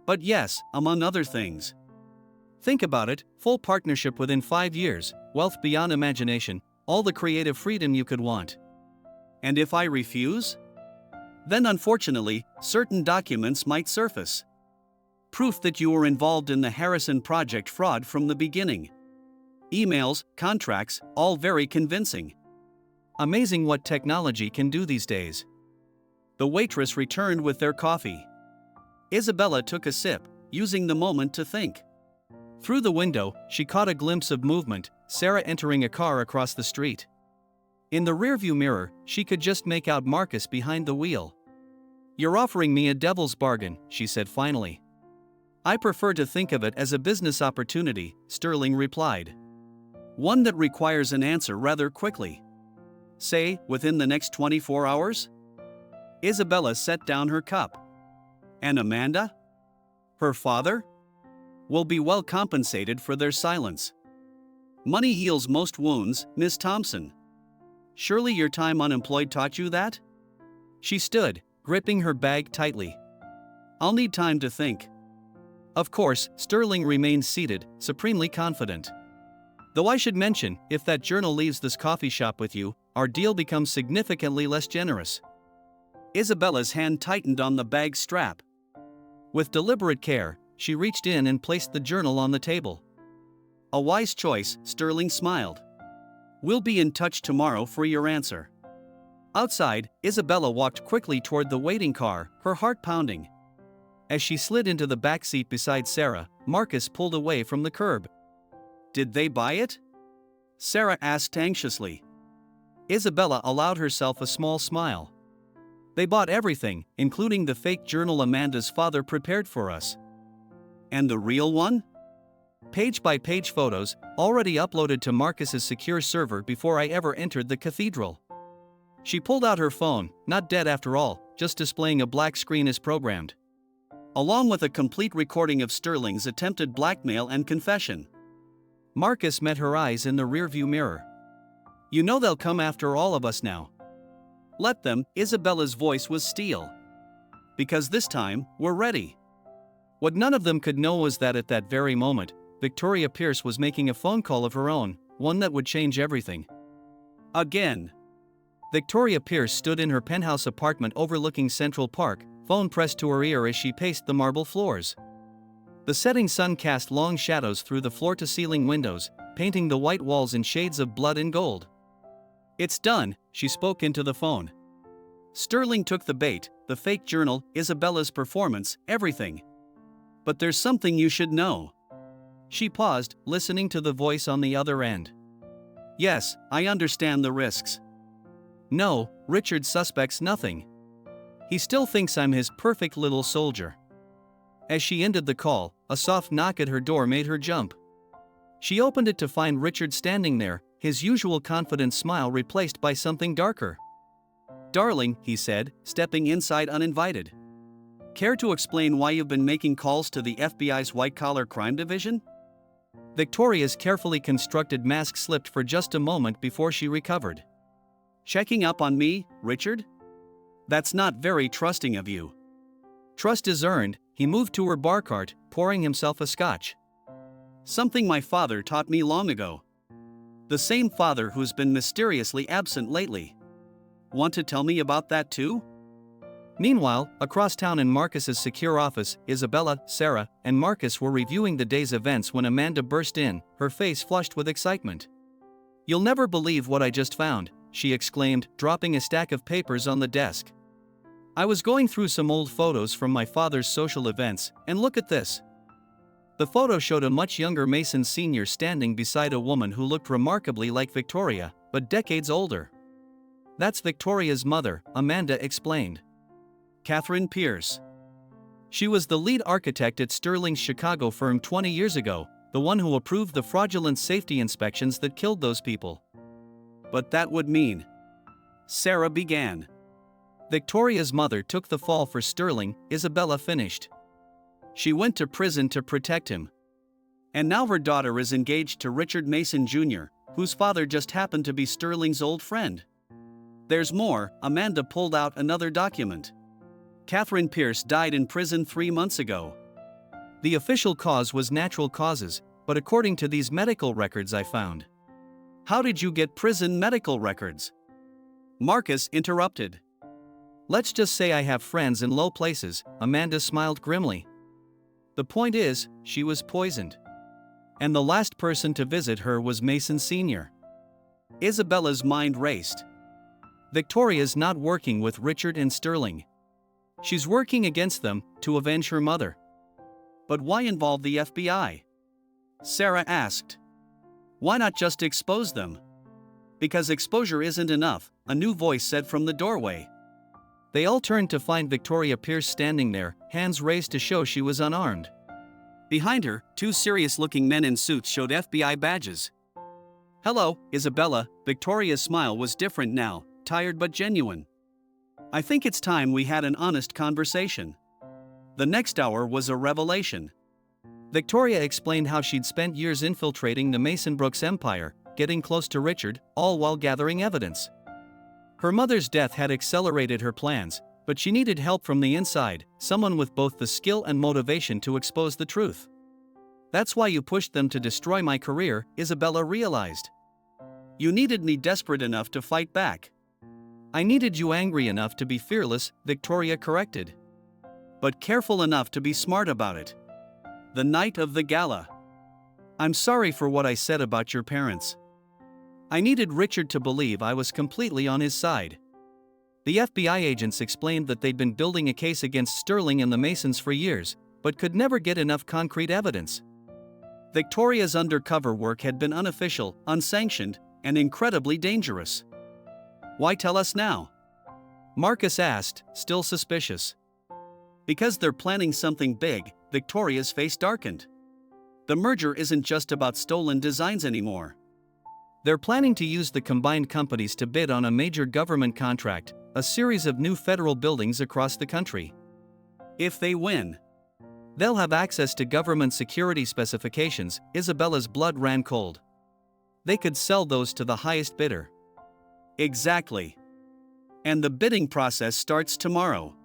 But yes, among other things. Think about it, full partnership within 5 years, wealth beyond imagination, all the creative freedom you could want. And if I refuse? Then unfortunately, certain documents might surface. Proof that you were involved in the Harrison Project fraud from the beginning. Emails, contracts, all very convincing. Amazing what technology can do these days. The waitress returned with their coffee. Isabella took a sip, using the moment to think. Through the window, she caught a glimpse of movement, Sarah entering a car across the street. In the rearview mirror, she could just make out Marcus behind the wheel. You're offering me a devil's bargain, she said finally. I prefer to think of it as a business opportunity, Sterling replied. One that requires an answer rather quickly. Say, within the next 24 hours? Isabella set down her cup. And Amanda? Her father? Will be well compensated for their silence. Money heals most wounds, Miss Thompson. Surely your time unemployed taught you that? She stood, gripping her bag tightly. I'll need time to think. Of course, Sterling remained seated, supremely confident. Though I should mention, if that journal leaves this coffee shop with you, our deal becomes significantly less generous. Isabella's hand tightened on the bag strap. With deliberate care, she reached in and placed the journal on the table. A wise choice, Sterling smiled. We'll be in touch tomorrow for your answer. Outside, Isabella walked quickly toward the waiting car, her heart pounding. As she slid into the back seat beside Sarah, Marcus pulled away from the curb. Did they buy it? Sarah asked anxiously. Isabella allowed herself a small smile. They bought everything, including the fake journal Amanda's father prepared for us. And the real one? Page-by-page photos, already uploaded to Marcus's secure server before I ever entered the cathedral. She pulled out her phone, not dead after all, just displaying a black screen as programmed. Along with a complete recording of Sterling's attempted blackmail and confession. Marcus met her eyes in the rearview mirror. You know they'll come after all of us now. Let them, Isabella's voice was steel. Because this time, we're ready. What none of them could know was that at that very moment, Victoria Pierce was making a phone call of her own, one that would change everything. Again. Victoria Pierce stood in her penthouse apartment overlooking Central Park, phone pressed to her ear as she paced the marble floors. The setting sun cast long shadows through the floor-to-ceiling windows, painting the white walls in shades of blood and gold. It's done, she spoke into the phone. Sterling took the bait, the fake journal, Isabella's performance, everything. But there's something you should know. She paused, listening to the voice on the other end. Yes, I understand the risks. No, Richard suspects nothing. He still thinks I'm his perfect little soldier. As she ended the call, a soft knock at her door made her jump. She opened it to find Richard standing there, his usual confident smile replaced by something darker. Darling, he said, stepping inside uninvited. Care to explain why you've been making calls to the FBI's white-collar crime division? Victoria's carefully constructed mask slipped for just a moment before she recovered. Checking up on me, Richard? That's not very trusting of you. Trust is earned. He moved to her bar cart, pouring himself a scotch. Something my father taught me long ago. The same father who's been mysteriously absent lately. Want to tell me about that too? Meanwhile, across town in Marcus's secure office, Isabella, Sarah, and Marcus were reviewing the day's events when Amanda burst in, her face flushed with excitement. "You'll never believe what I just found," she exclaimed, dropping a stack of papers on the desk. "I was going through some old photos from my father's social events, and look at this." The photo showed a much younger Mason Sr. standing beside a woman who looked remarkably like Victoria, but decades older. "That's Victoria's mother," Amanda explained. "Catherine Pierce. She was the lead architect at Sterling's Chicago firm 20 years ago, the one who approved the fraudulent safety inspections that killed those people." "But that would mean..." Sarah began. "Victoria's mother took the fall for Sterling," Isabella finished. "She went to prison to protect him. And now her daughter is engaged to Richard Mason Jr., whose father just happened to be Sterling's old friend. There's more." Amanda pulled out another document. "Catherine Pierce died in prison 3 months ago. The official cause was natural causes, but according to these medical records I found." "How did you get prison medical records?" Marcus interrupted. "Let's just say I have friends in low places," Amanda smiled grimly. "The point is, she was poisoned. And the last person to visit her was Mason Sr." Isabella's mind raced. "Victoria's not working with Richard and Sterling. She's working against them, to avenge her mother." "But why involve the FBI?" Sarah asked. "Why not just expose them?" "Because exposure isn't enough," a new voice said from the doorway. They all turned to find Victoria Pierce standing there, hands raised to show she was unarmed. Behind her, 2 serious-looking men in suits showed FBI badges. "Hello, Isabella." Victoria's smile was different now, tired but genuine. "I think it's time we had an honest conversation." The next hour was a revelation. Victoria explained how she'd spent years infiltrating the Mason Brooks empire, getting close to Richard, all while gathering evidence. Her mother's death had accelerated her plans, but she needed help from the inside, someone with both the skill and motivation to expose the truth. "That's why you pushed them to destroy my career," Isabella realized. "You needed me desperate enough to fight back." "I needed you angry enough to be fearless," Victoria corrected. "But careful enough to be smart about it." The night of the gala. "I'm sorry for what I said about your parents. I needed Richard to believe I was completely on his side." The FBI agents explained that they'd been building a case against Sterling and the Masons for years, but could never get enough concrete evidence. Victoria's undercover work had been unofficial, unsanctioned, and incredibly dangerous. "Why tell us now?" Marcus asked, still suspicious. "Because they're planning something big." Victoria's face darkened. "The merger isn't just about stolen designs anymore. They're planning to use the combined companies to bid on a major government contract, a series of new federal buildings across the country. If they win, they'll have access to government security specifications." Isabella's blood ran cold. "They could sell those to the highest bidder." "Exactly. And the bidding process starts tomorrow."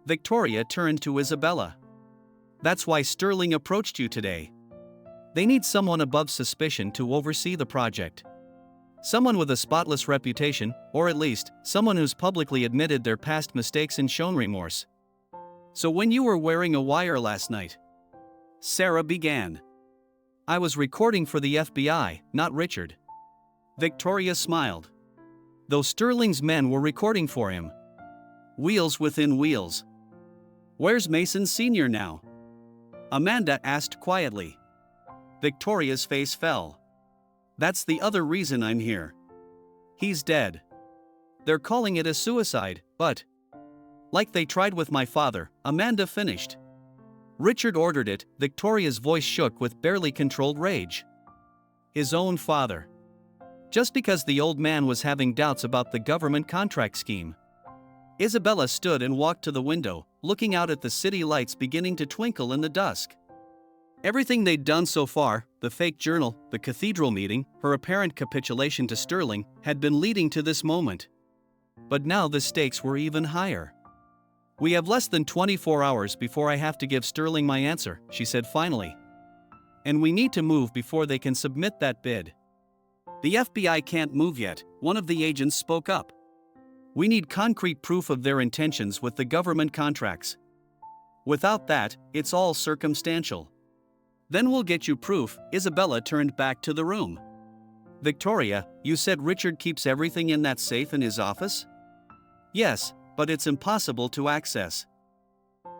Victoria turned to Isabella. "That's why Sterling approached you today." "They need someone above suspicion to oversee the project. Someone with a spotless reputation, or at least, someone who's publicly admitted their past mistakes and shown remorse." "So when you were wearing a wire last night," Sarah began. "I was recording for the FBI, not Richard." Victoria smiled. "Though Sterling's men were recording for him." Wheels within wheels. "Where's Mason Sr. now?" Amanda asked quietly. Victoria's face fell. "That's the other reason I'm here. He's dead." "They're calling it a suicide, but..." "Like they tried with my father," Amanda finished. "Richard ordered it." Victoria's voice shook with barely controlled rage. "His own father." "Just because the old man was having doubts about the government contract scheme." Isabella stood and walked to the window, looking out at the city lights beginning to twinkle in the dusk. Everything they'd done so far, the fake journal, the cathedral meeting, her apparent capitulation to Sterling, had been leading to this moment. But now the stakes were even higher. "We have less than 24 hours before I have to give Sterling my answer," she said finally. And we need to move before they can submit that bid. The FBI can't move yet, one of the agents spoke up. We need concrete proof of their intentions with the government contracts. Without that, it's all circumstantial. Then we'll get you proof. Isabella turned back to the room. Victoria, you said Richard keeps everything in that safe in his office? Yes, but it's impossible to access.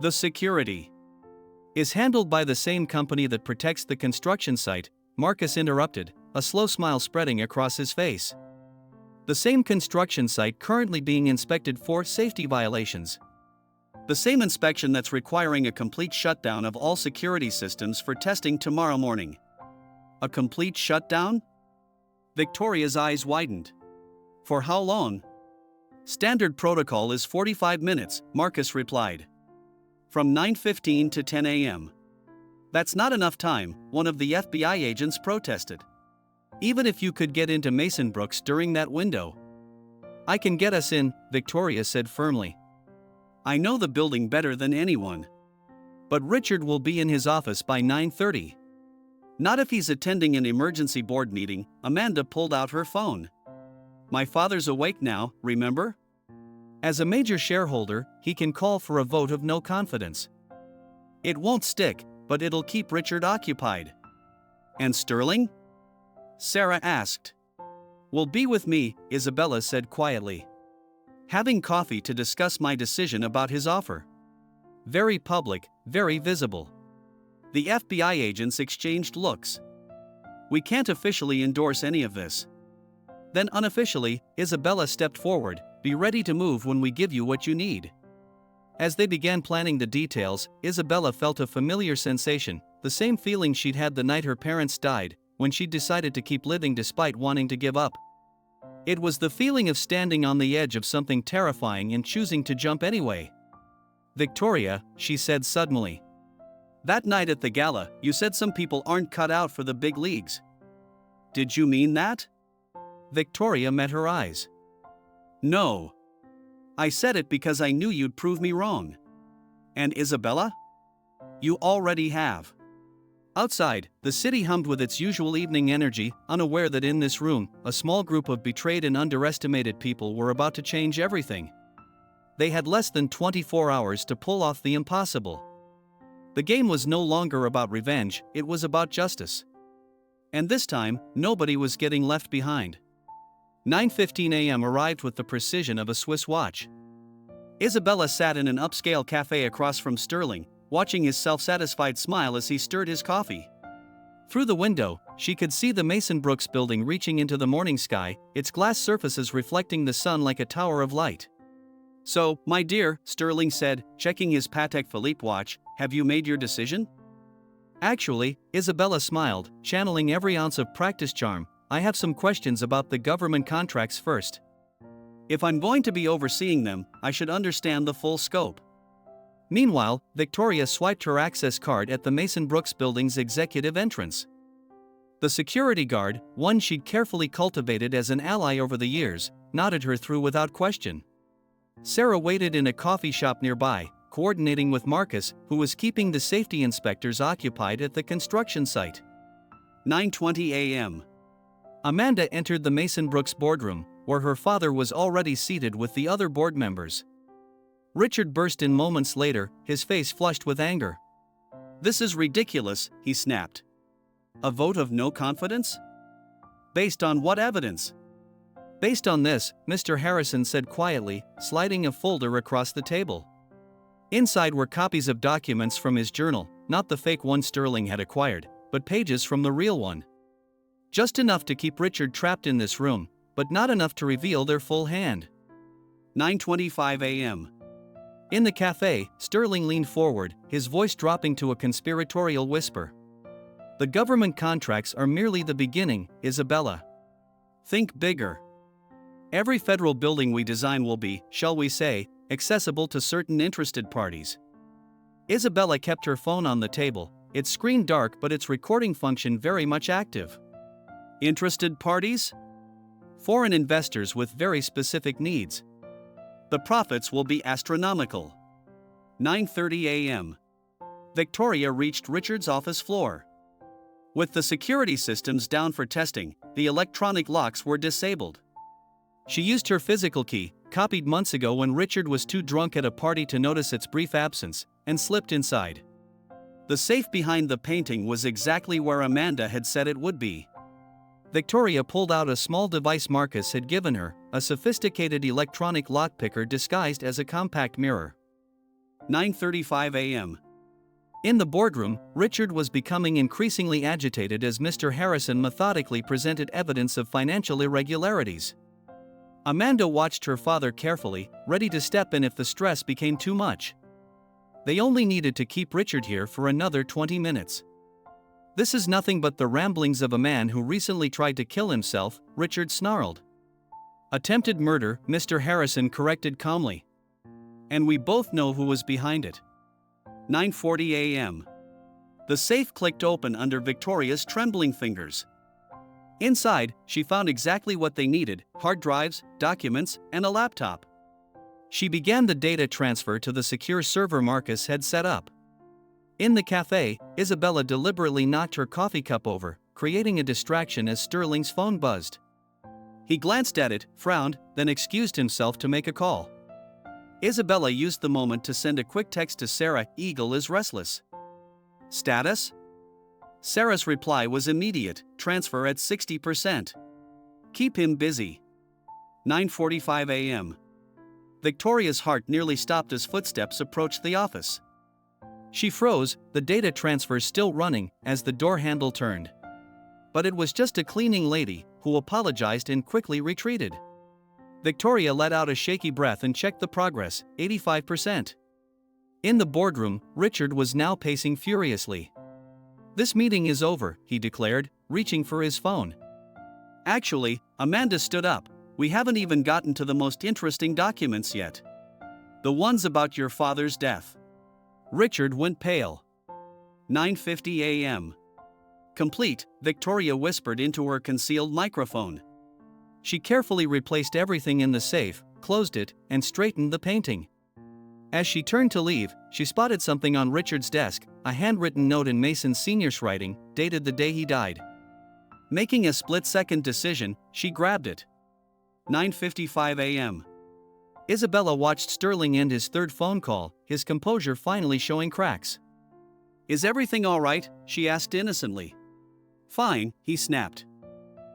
The security is handled by the same company that protects the construction site, Marcus interrupted, a slow smile spreading across his face. The same construction site currently being inspected for safety violations. The same inspection that's requiring a complete shutdown of all security systems for testing tomorrow morning. A complete shutdown? Victoria's eyes widened. For how long? Standard protocol is 45 minutes, Marcus replied. From 9:15 to 10 a.m. That's not enough time, one of the FBI agents protested. Even if you could get into Mason Brooks during that window. I can get us in, Victoria said firmly. I know the building better than anyone. But Richard will be in his office by 9:30. Not if he's attending an emergency board meeting. Amanda pulled out her phone. My father's awake now, remember? As a major shareholder, he can call for a vote of no confidence. It won't stick, but it'll keep Richard occupied. And Sterling? Sarah asked. Will be with me, Isabella said quietly. Having coffee to discuss my decision about his offer. Very public, very visible. The FBI agents exchanged looks. We can't officially endorse any of this. Then unofficially, Isabella stepped forward, be ready to move when we give you what you need. As they began planning the details, Isabella felt a familiar sensation, the same feeling she'd had the night her parents died, when she decided to keep living despite wanting to give up. It was the feeling of standing on the edge of something terrifying and choosing to jump anyway. Victoria, she said suddenly. That night at the gala, you said some people aren't cut out for the big leagues. Did you mean that? Victoria met her eyes. No. I said it because I knew you'd prove me wrong. And Isabella? You already have. Outside, the city hummed with its usual evening energy, unaware that in this room, a small group of betrayed and underestimated people were about to change everything. They had less than 24 hours to pull off the impossible. The game was no longer about revenge, it was about justice. And this time, nobody was getting left behind. 9:15 a.m. arrived with the precision of a Swiss watch. Isabella sat in an upscale cafe across from Sterling, watching his self-satisfied smile as he stirred his coffee. Through the window, she could see the Mason Brooks building reaching into the morning sky, its glass surfaces reflecting the sun like a tower of light. So, my dear, Sterling said, checking his Patek Philippe watch, have you made your decision? Actually, Isabella smiled, channeling every ounce of practice charm. I have some questions about the government contracts first. If I'm going to be overseeing them, I should understand the full scope. Meanwhile, Victoria swiped her access card at the Mason Brooks building's executive entrance. The security guard, one she'd carefully cultivated as an ally over the years, nodded her through without question. Sarah waited in a coffee shop nearby, coordinating with Marcus, who was keeping the safety inspectors occupied at the construction site. 9:20 a.m. Amanda entered the Mason Brooks boardroom, where her father was already seated with the other board members. Richard burst in moments later, his face flushed with anger. This is ridiculous, he snapped. A vote of no confidence? Based on what evidence? Based on this, Mr. Harrison said quietly, sliding a folder across the table. Inside were copies of documents from his journal, not the fake one Sterling had acquired, but pages from the real one. Just enough to keep Richard trapped in this room, but not enough to reveal their full hand. 9:25 a.m. In the cafe, Sterling leaned forward, his voice dropping to a conspiratorial whisper. The government contracts are merely the beginning, Isabella. Think bigger. Every federal building we design will be, shall we say, accessible to certain interested parties. Isabella kept her phone on the table, its screen dark but its recording function very much active. Interested parties? Foreign investors with very specific needs. The profits will be astronomical. 9:30 a.m. Victoria reached Richard's office floor. With the security systems down for testing, the electronic locks were disabled. She used her physical key, copied months ago when Richard was too drunk at a party to notice its brief absence, and slipped inside. The safe behind the painting was exactly where Amanda had said it would be. Victoria pulled out a small device Marcus had given her, a sophisticated electronic lockpicker disguised as a compact mirror. 9:35 a.m. In the boardroom, Richard was becoming increasingly agitated as Mr. Harrison methodically presented evidence of financial irregularities. Amanda watched her father carefully, ready to step in if the stress became too much. They only needed to keep Richard here for another 20 minutes. "This is nothing but the ramblings of a man who recently tried to kill himself," Richard snarled. "Attempted murder," Mr. Harrison corrected calmly. "And we both know who was behind it." 9:40 a.m. The safe clicked open under Victoria's trembling fingers. Inside, she found exactly what they needed: hard drives, documents, and a laptop. She began the data transfer to the secure server Marcus had set up. In the cafe, Isabella deliberately knocked her coffee cup over, creating a distraction as Sterling's phone buzzed. He glanced at it, frowned, then excused himself to make a call. Isabella used the moment to send a quick text to Sarah: "Eagle is restless. Status?" Sarah's reply was immediate: "Transfer at 60%. Keep him busy." 9:45 a.m. Victoria's heart nearly stopped as footsteps approached the office. She froze, the data transfer still running, as the door handle turned. But it was just a cleaning lady, who apologized and quickly retreated. Victoria let out a shaky breath and checked the progress: 85%. In the boardroom, Richard was now pacing furiously. "This meeting is over," he declared, reaching for his phone. "Actually," Amanda stood up, "we haven't even gotten to the most interesting documents yet. The ones about your father's death." Richard went pale. 9:50 a.m. "Complete," Victoria whispered into her concealed microphone. She carefully replaced everything in the safe, closed it, and straightened the painting. As she turned to leave, she spotted something on Richard's desk, a handwritten note in Mason Sr.'s writing, dated the day he died. Making a split-second decision, she grabbed it. 9:55 a.m. Isabella watched Sterling end his third phone call, his composure finally showing cracks. "Is everything all right?" she asked innocently. "Fine," he snapped.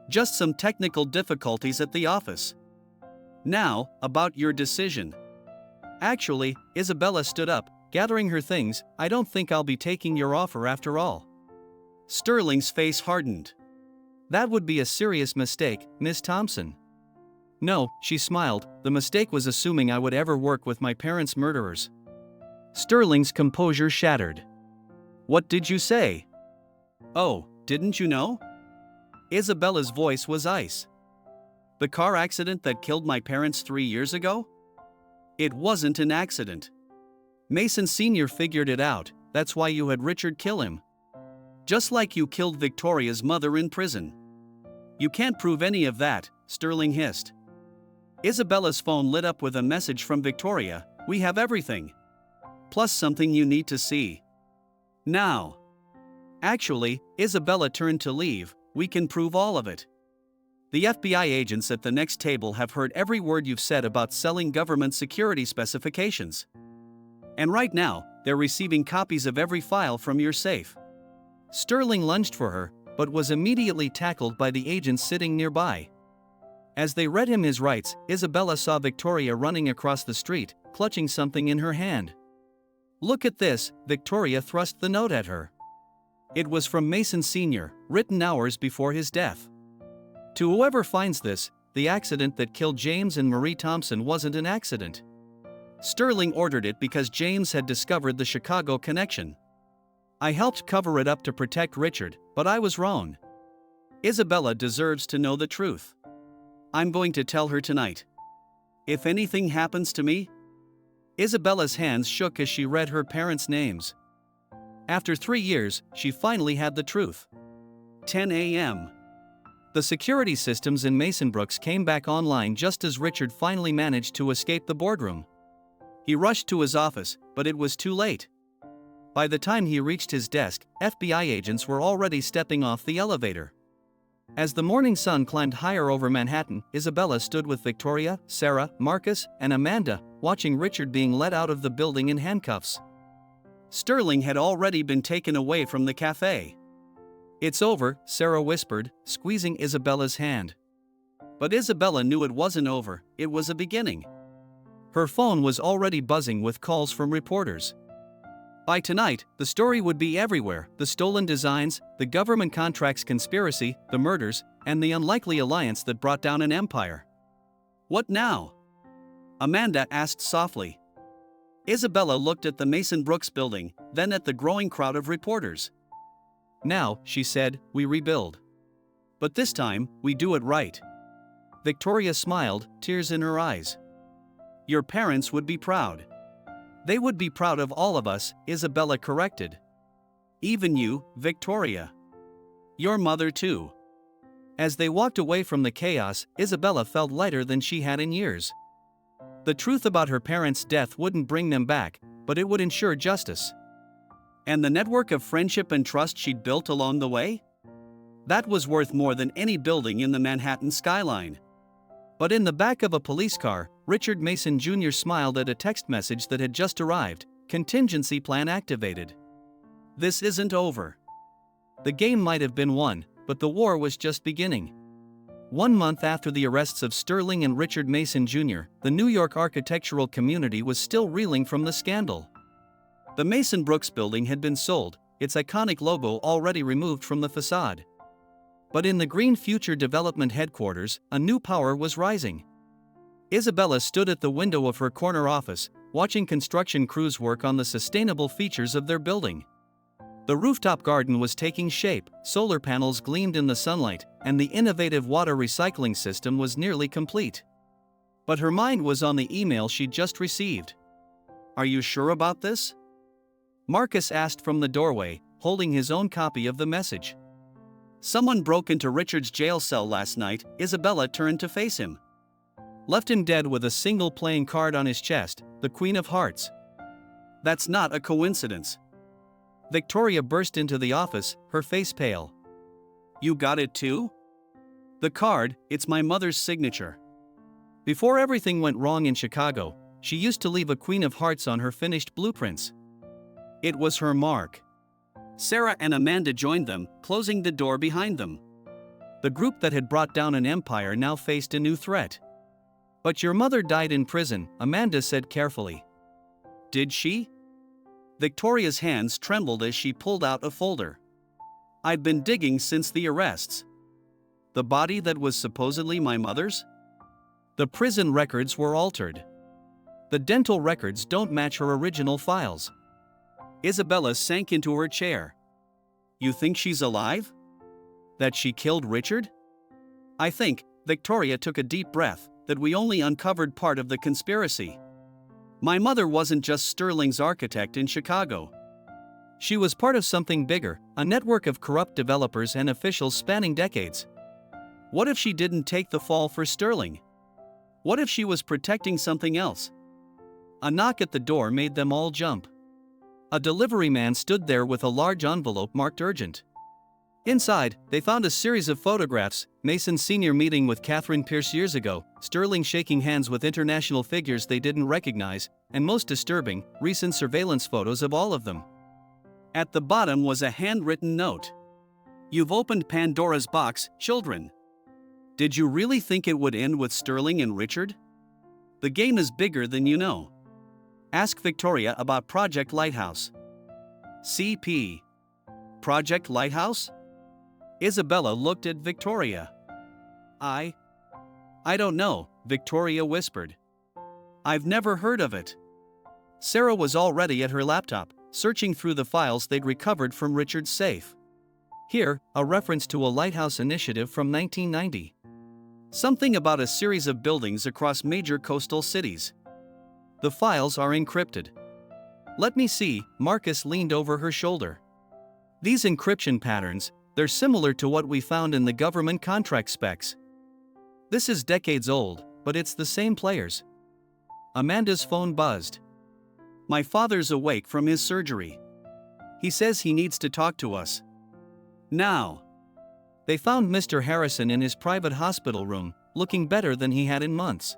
"Just some technical difficulties at the office. Now, about your decision." "Actually," Isabella stood up, gathering her things, "I don't think I'll be taking your offer after all." Sterling's face hardened. "That would be a serious mistake, Miss Thompson." "No," she smiled, "the mistake was assuming I would ever work with my parents' murderers." Sterling's composure shattered. "What did you say?" "Oh, didn't you know?" Isabella's voice was ice. "The car accident that killed my parents 3 years ago? It wasn't an accident. Mason Sr. figured it out, that's why you had Richard kill him." "Just like you killed Victoria's mother in prison." "You can't prove any of that," Sterling hissed. Isabella's phone lit up with a message from Victoria: "We have everything. Plus something you need to see. Now." Actually, Isabella turned to leave, "we can prove all of it. The FBI agents at the next table have heard every word you've said about selling government security specifications. And right now, they're receiving copies of every file from your safe." Sterling lunged for her, but was immediately tackled by the agents sitting nearby. As they read him his rights, Isabella saw Victoria running across the street, clutching something in her hand. "Look at this," Victoria thrust the note at her. It was from Mason Sr., written hours before his death. "To whoever finds this, the accident that killed James and Marie Thompson wasn't an accident. Sterling ordered it because James had discovered the Chicago connection. I helped cover it up to protect Richard, but I was wrong. Isabella deserves to know the truth. I'm going to tell her tonight. If anything happens to me." Isabella's hands shook as she read her parents' names. After 3 years, she finally had the truth. 10 a.m. The security systems in Mason Brooks came back online just as Richard finally managed to escape the boardroom. He rushed to his office, but it was too late. By the time he reached his desk, FBI agents were already stepping off the elevator. As the morning sun climbed higher over Manhattan, Isabella stood with Victoria, Sarah, Marcus, and Amanda, watching Richard being led out of the building in handcuffs. Sterling had already been taken away from the cafe. "It's over," Sarah whispered, squeezing Isabella's hand. But Isabella knew it wasn't over, it was a beginning. Her phone was already buzzing with calls from reporters. By tonight, the story would be everywhere: the stolen designs, the government contracts conspiracy, the murders, and the unlikely alliance that brought down an empire. "What now?" Amanda asked softly. Isabella looked at the Mason Brooks building, then at the growing crowd of reporters. "Now," she said, "we rebuild. But this time, we do it right." Victoria smiled, tears in her eyes. "Your parents would be proud." "They would be proud of all of us," Isabella corrected. "Even you, Victoria. Your mother too." As they walked away from the chaos, Isabella felt lighter than she had in years. The truth about her parents' death wouldn't bring them back, but it would ensure justice. And the network of friendship and trust she'd built along the way? That was worth more than any building in the Manhattan skyline. But in the back of a police car, Richard Mason Jr. smiled at a text message that had just arrived: "Contingency plan activated." This isn't over. The game might have been won, but the war was just beginning. 1 month after the arrests of Sterling and Richard Mason Jr., the New York architectural community was still reeling from the scandal. The Mason Brooks building had been sold, its iconic logo already removed from the facade. But in the Green Future Development headquarters, a new power was rising. Isabella stood at the window of her corner office, watching construction crews work on the sustainable features of their building. The rooftop garden was taking shape, solar panels gleamed in the sunlight, and the innovative water recycling system was nearly complete. But her mind was on the email she'd just received. "Are you sure about this?" Marcus asked from the doorway, holding his own copy of the message. "Someone broke into Richard's jail cell last night." Isabella turned to face him. "Left him dead with a single playing card on his chest, the Queen of Hearts." "That's not a coincidence." Victoria burst into the office, her face pale. "You got it too?" "The card, it's my mother's signature. Before everything went wrong in Chicago, she used to leave a Queen of Hearts on her finished blueprints. It was her mark." Sarah and Amanda joined them, closing the door behind them. The group that had brought down an empire now faced a new threat. "But your mother died in prison," Amanda said carefully. "Did she?" Victoria's hands trembled as she pulled out a folder. "I'd been digging since the arrests. The body that was supposedly my mother's?" "The prison records were altered. The dental records don't match her original files." Isabella sank into her chair. "You think she's alive? That she killed Richard?" "I think," Victoria took a deep breath, "that we only uncovered part of the conspiracy. My mother wasn't just Sterling's architect in Chicago. She was part of something bigger, a network of corrupt developers and officials spanning decades. What if she didn't take the fall for Sterling? What if she was protecting something else?" A knock at the door made them all jump. A delivery man stood there with a large envelope marked urgent. Inside, they found a series of photographs: Mason's senior meeting with Catherine Pierce years ago, Sterling shaking hands with international figures they didn't recognize, and most disturbing, recent surveillance photos of all of them. At the bottom was a handwritten note. "You've opened Pandora's box, children. Did you really think it would end with Sterling and Richard? The game is bigger than you know. Ask Victoria about Project Lighthouse." "CP. Project Lighthouse?" Isabella looked at Victoria. I don't know," Victoria whispered. "I've never heard of it." Sarah was already at her laptop, searching through the files they'd recovered from Richard's safe. Here, a reference to a lighthouse initiative from 1990. Something about a series of buildings across major coastal cities. "The files are encrypted." "Let me see," Marcus leaned over her shoulder. "These encryption patterns, they're similar to what we found in the government contract specs. This is decades old, but it's the same players." Amanda's phone buzzed. "My father's awake from his surgery. He says he needs to talk to us. Now. They found Mr. Harrison in his private hospital room, looking better than he had in months.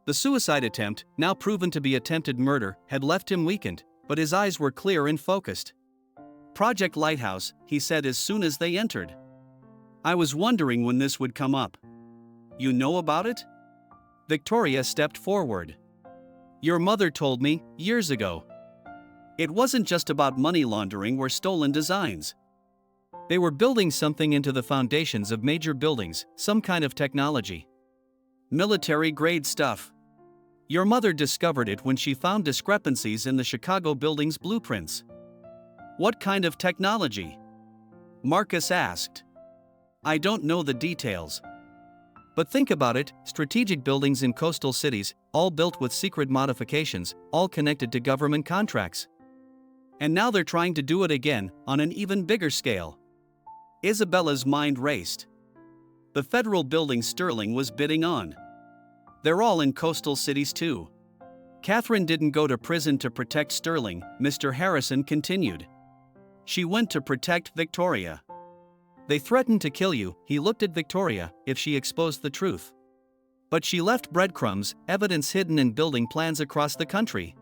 The suicide attempt, now proven to be attempted murder, had left him weakened, but his eyes were clear and focused. "Project Lighthouse," he said as soon as they entered. "I was wondering when this would come up. You know about it?" Victoria stepped forward. "Your mother told me, years ago." It wasn't just about money laundering or stolen designs. They were building something into the foundations of major buildings, some kind of technology. Military-grade stuff. Your mother discovered it when she found discrepancies in the Chicago building's blueprints. "What kind of technology?" Marcus asked. "I don't know the details." But think about it, strategic buildings in coastal cities, all built with secret modifications, all connected to government contracts. And now they're trying to do it again, on an even bigger scale. Isabella's mind raced. The federal building Sterling was bidding on. They're all in coastal cities too. Catherine didn't go to prison to protect Sterling, Mr. Harrison continued. She went to protect Victoria. They threatened to kill you, he looked at Victoria, if she exposed the truth. But she left breadcrumbs, evidence hidden in building plans across the country.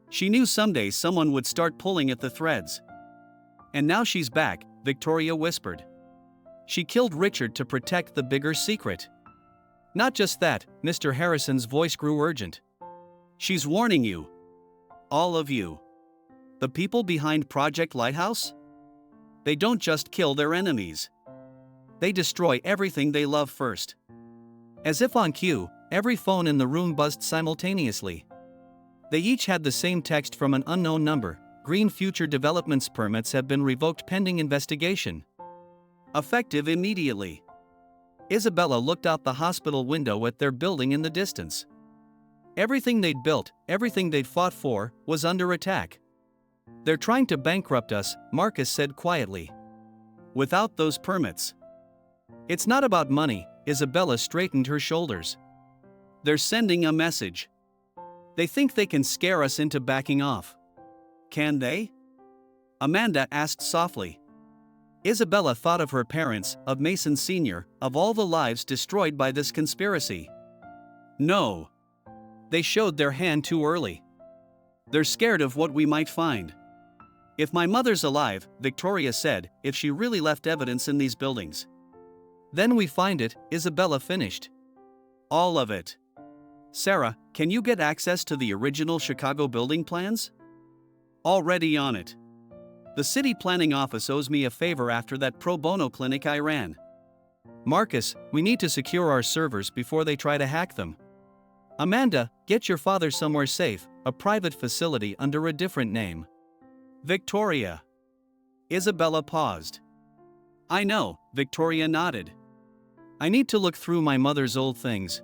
She knew someday someone would start pulling at the threads. And now she's back, Victoria whispered. She killed Richard to protect the bigger secret. Not just that, Mr. Harrison's voice grew urgent. She's warning you. All of you. The people behind Project Lighthouse? They don't just kill their enemies. They destroy everything they love first. As if on cue, every phone in the room buzzed simultaneously. They each had the same text from an unknown number: Green Future Developments permits have been revoked pending investigation. Effective immediately. Isabella looked out the hospital window at their building in the distance. Everything they'd built, everything they'd fought for, was under attack. They're trying to bankrupt us, Marcus said quietly. Without those permits. It's not about money, Isabella straightened her shoulders. They're sending a message. They think they can scare us into backing off. Can they? Amanda asked softly. Isabella thought of her parents, of Mason Sr., of all the lives destroyed by this conspiracy. No. They showed their hand too early. They're scared of what we might find. If my mother's alive, Victoria said, if she really left evidence in these buildings. Then we find it, Isabella finished. All of it. Sarah, can you get access to the original Chicago building plans? Already on it. The city planning office owes me a favor after that pro bono clinic I ran. Marcus, we need to secure our servers before they try to hack them. Amanda, get your father somewhere safe, a private facility under a different name. Victoria. Isabella paused. I know, Victoria nodded. I need to look through my mother's old things.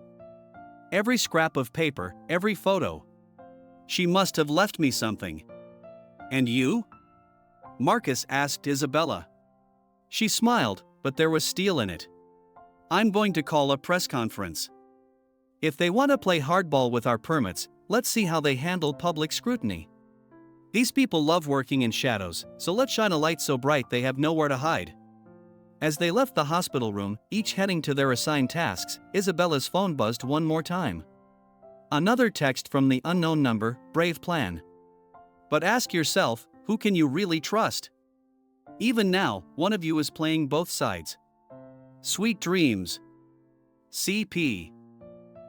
Every scrap of paper, every photo. She must have left me something. And you? Marcus asked Isabella. She smiled, but there was steel in it. I'm going to call a press conference. If they want to play hardball with our permits, let's see how they handle public scrutiny. These people love working in shadows, so let's shine a light so bright they have nowhere to hide. As they left the hospital room, each heading to their assigned tasks, Isabella's phone buzzed one more time. Another text from the unknown number: brave plan. But ask yourself, who can you really trust? Even now, one of you is playing both sides. Sweet dreams. CP.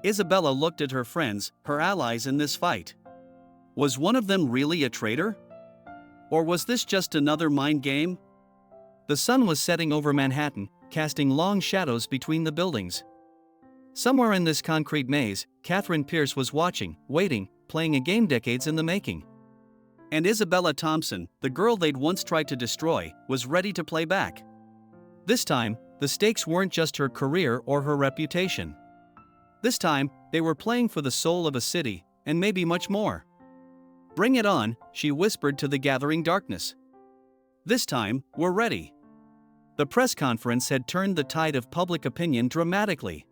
Isabella looked at her friends, her allies in this fight. Was one of them really a traitor? Or was this just another mind game? The sun was setting over Manhattan, casting long shadows between the buildings. Somewhere in this concrete maze, Catherine Pierce was watching, waiting, playing a game decades in the making. And Isabella Thompson, the girl they'd once tried to destroy, was ready to play back. This time, the stakes weren't just her career or her reputation. This time, they were playing for the soul of a city, and maybe much more. Bring it on, she whispered to the gathering darkness. This time, we're ready. The press conference had turned the tide of public opinion dramatically.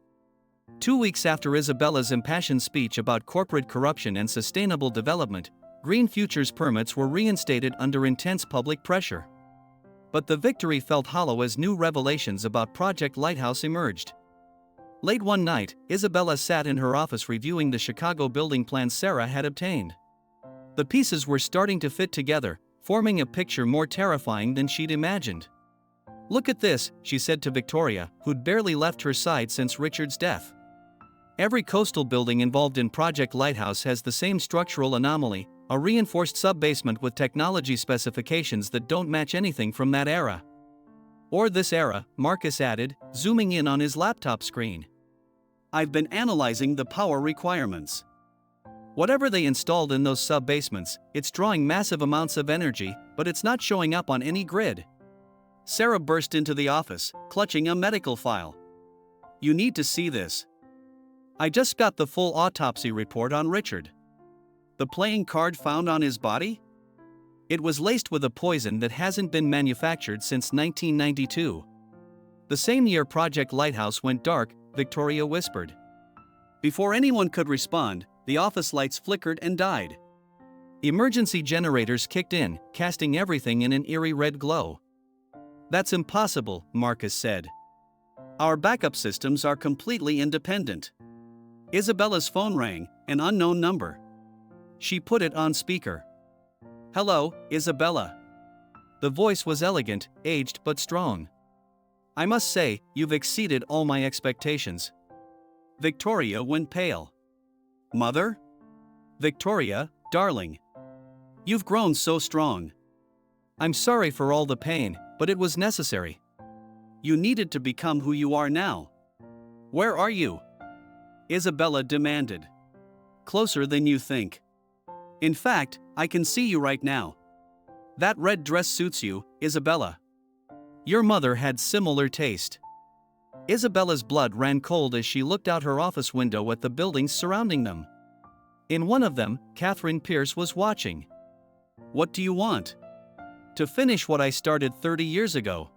2 weeks after Isabella's impassioned speech about corporate corruption and sustainable development, green futures permits were reinstated under intense public pressure. But the victory felt hollow as new revelations about Project Lighthouse emerged. Late one night, Isabella sat in her office reviewing the Chicago building plans Sarah had obtained. The pieces were starting to fit together, forming a picture more terrifying than she'd imagined. "Look at this," she said to Victoria, who'd barely left her side since Richard's death. "Every coastal building involved in Project Lighthouse has the same structural anomaly, a reinforced sub-basement with technology specifications that don't match anything from that era." "Or this era," Marcus added, zooming in on his laptop screen. "I've been analyzing the power requirements. Whatever they installed in those sub-basements, it's drawing massive amounts of energy, but it's not showing up on any grid." Sarah burst into the office, clutching a medical file. "You need to see this. I just got the full autopsy report on Richard. The playing card found on his body? It was laced with a poison that hasn't been manufactured since 1992. The same year Project Lighthouse went dark," Victoria whispered. Before anyone could respond, the office lights flickered and died. Emergency generators kicked in, casting everything in an eerie red glow. "That's impossible," Marcus said. "Our backup systems are completely independent." Isabella's phone rang, an unknown number. She put it on speaker. "Hello, Isabella." The voice was elegant, aged but strong. "I must say, you've exceeded all my expectations." Victoria went pale. "Mother?" "Victoria, darling. You've grown so strong. I'm sorry for all the pain, but it was necessary. You needed to become who you are now." "Where are you?" Isabella demanded. "Closer than you think. In fact, I can see you right now. That red dress suits you, Isabella. Your mother had similar taste." Isabella's blood ran cold as she looked out her office window at the buildings surrounding them. In one of them, Catherine Pierce was watching. "What do you want?" "To finish what I started 30 years ago.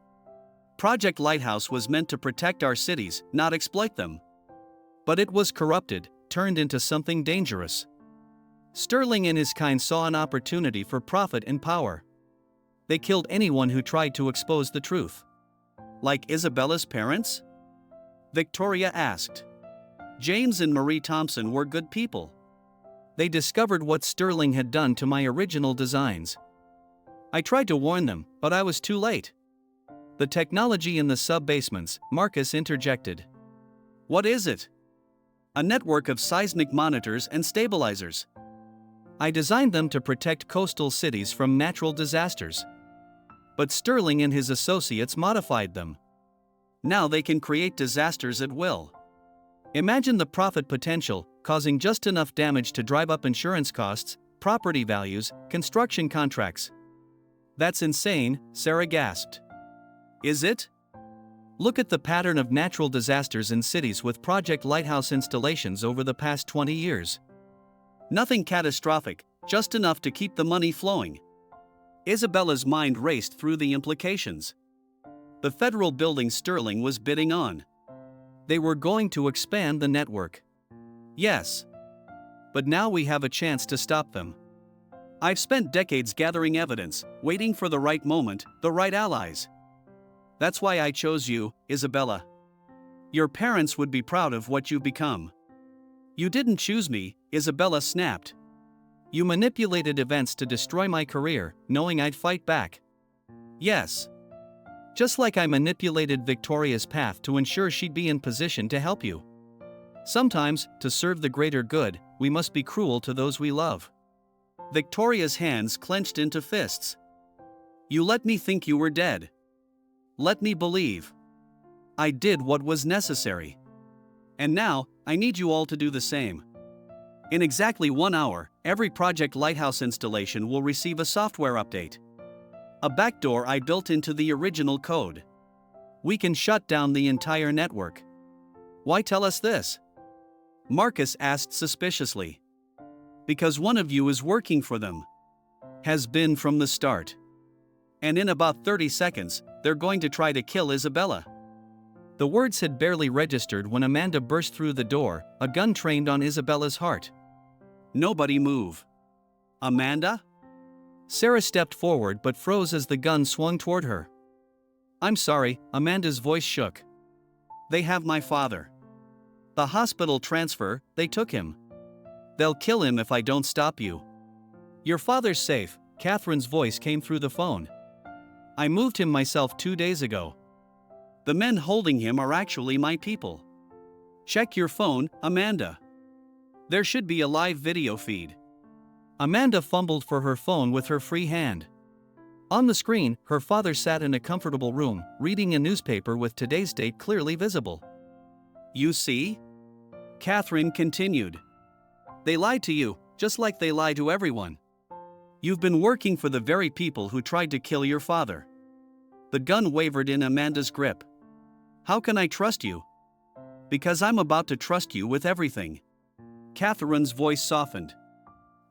Project Lighthouse was meant to protect our cities, not exploit them. But it was corrupted, turned into something dangerous. Sterling and his kind saw an opportunity for profit and power. They killed anyone who tried to expose the truth." "Like Isabella's parents?" Victoria asked. "James and Marie Thompson were good people. They discovered what Sterling had done to my original designs. I tried to warn them, but I was too late." "The technology in the sub-basements," Marcus interjected. "What is it?" "A network of seismic monitors and stabilizers. I designed them to protect coastal cities from natural disasters. But Sterling and his associates modified them. Now they can create disasters at will. Imagine the profit potential, causing just enough damage to drive up insurance costs, property values, construction contracts." "That's insane," Sarah gasped. "Is it? Look at the pattern of natural disasters in cities with Project Lighthouse installations over the past 20 years. Nothing catastrophic, just enough to keep the money flowing." Isabella's mind raced through the implications. The federal building Sterling was bidding on. They were going to expand the network. Yes. But now we have a chance to stop them. I've spent decades gathering evidence, waiting for the right moment, the right allies. That's why I chose you, Isabella. Your parents would be proud of what you've become." "You didn't choose me," Isabella snapped. "You manipulated events to destroy my career, knowing I'd fight back." "Yes. Just like I manipulated Victoria's path to ensure she'd be in position to help you. Sometimes, to serve the greater good, we must be cruel to those we love." Victoria's hands clenched into fists. "You let me think you were dead. Let me believe. I did what was necessary. And now, I need you all to do the same. In exactly 1 hour, every Project Lighthouse installation will receive a software update. A backdoor I built into the original code. We can shut down the entire network." "Why tell us this?" Marcus asked suspiciously. "Because one of you is working for them. Has been from the start. And in about 30 seconds, they're going to try to kill Isabella." The words had barely registered when Amanda burst through the door, a gun trained on Isabella's heart. "Nobody move. Amanda? Sarah stepped forward but froze as the gun swung toward her. I'm sorry, Amanda's voice shook. They have my father. The hospital transfer, they took him. They'll kill him if I don't stop you. Your father's safe, Catherine's voice came through the phone. I moved him myself 2 days ago. The men holding him are actually my people. Check your phone, Amanda. There should be a live video feed. Amanda fumbled for her phone with her free hand. On the screen, her father sat in a comfortable room, reading a newspaper with today's date clearly visible. You see? Catherine continued. They lied to you, just like they lie to everyone. You've been working for the very people who tried to kill your father. The gun wavered in Amanda's grip. How can I trust you? Because I'm about to trust you with everything. Catherine's voice softened.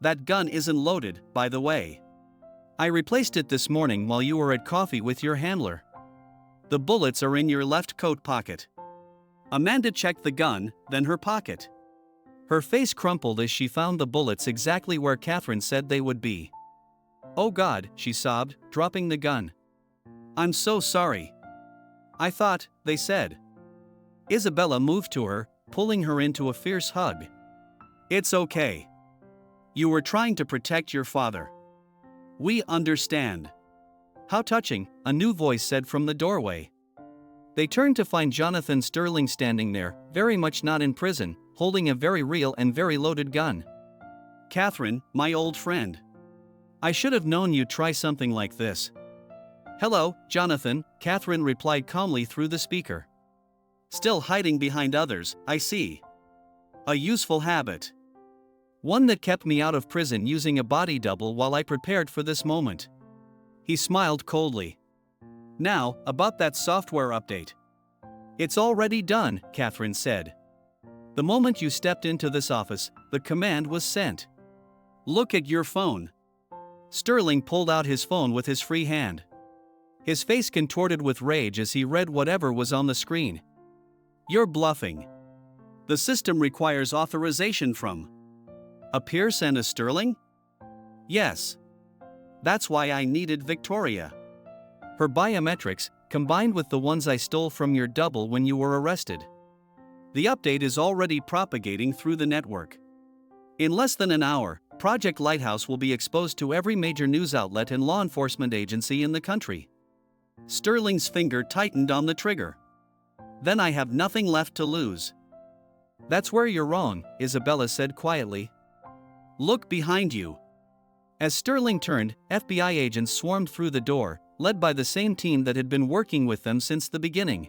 That gun isn't loaded, by the way. I replaced it this morning while you were at coffee with your handler. The bullets are in your left coat pocket. Amanda checked the gun, then her pocket. Her face crumpled as she found the bullets exactly where Catherine said they would be. Oh God, she sobbed, dropping the gun. I'm so sorry. I thought, they said. Isabella moved to her, pulling her into a fierce hug. It's okay. You were trying to protect your father. We understand. How touching, a new voice said from the doorway. They turned to find Jonathan Sterling standing there, very much not in prison, holding a very real and very loaded gun. Catherine, my old friend. I should have known you'd try something like this. Hello, Jonathan, Catherine replied calmly through the speaker. Still hiding behind others, I see. A useful habit. One that kept me out of prison using a body double while I prepared for this moment. He smiled coldly. Now, about that software update. It's already done, Catherine said. The moment you stepped into this office, the command was sent. Look at your phone. Sterling pulled out his phone with his free hand. His face contorted with rage as he read whatever was on the screen. You're bluffing. The system requires authorization from a Pierce and a Sterling? Yes. That's why I needed Victoria. Her biometrics, combined with the ones I stole from your double when you were arrested. The update is already propagating through the network. In less than an hour, Project Lighthouse will be exposed to every major news outlet and law enforcement agency in the country. Sterling's finger tightened on the trigger. Then I have nothing left to lose. That's where you're wrong, Isabella said quietly. Look behind you. As Sterling turned, FBI agents swarmed through the door, led by the same team that had been working with them since the beginning.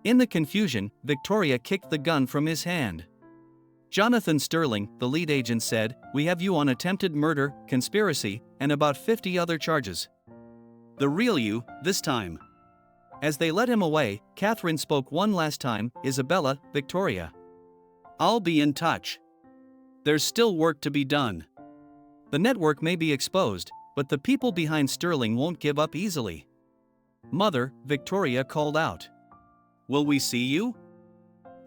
In the confusion, Victoria kicked the gun from his hand. Jonathan Sterling, the lead agent said, we have you on attempted murder, conspiracy, and about 50 other charges. The real you, this time. As they led him away, Catherine spoke one last time, Isabella, Victoria. I'll be in touch. There's still work to be done. The network may be exposed, but the people behind Sterling won't give up easily. Mother, Victoria called out. Will we see you?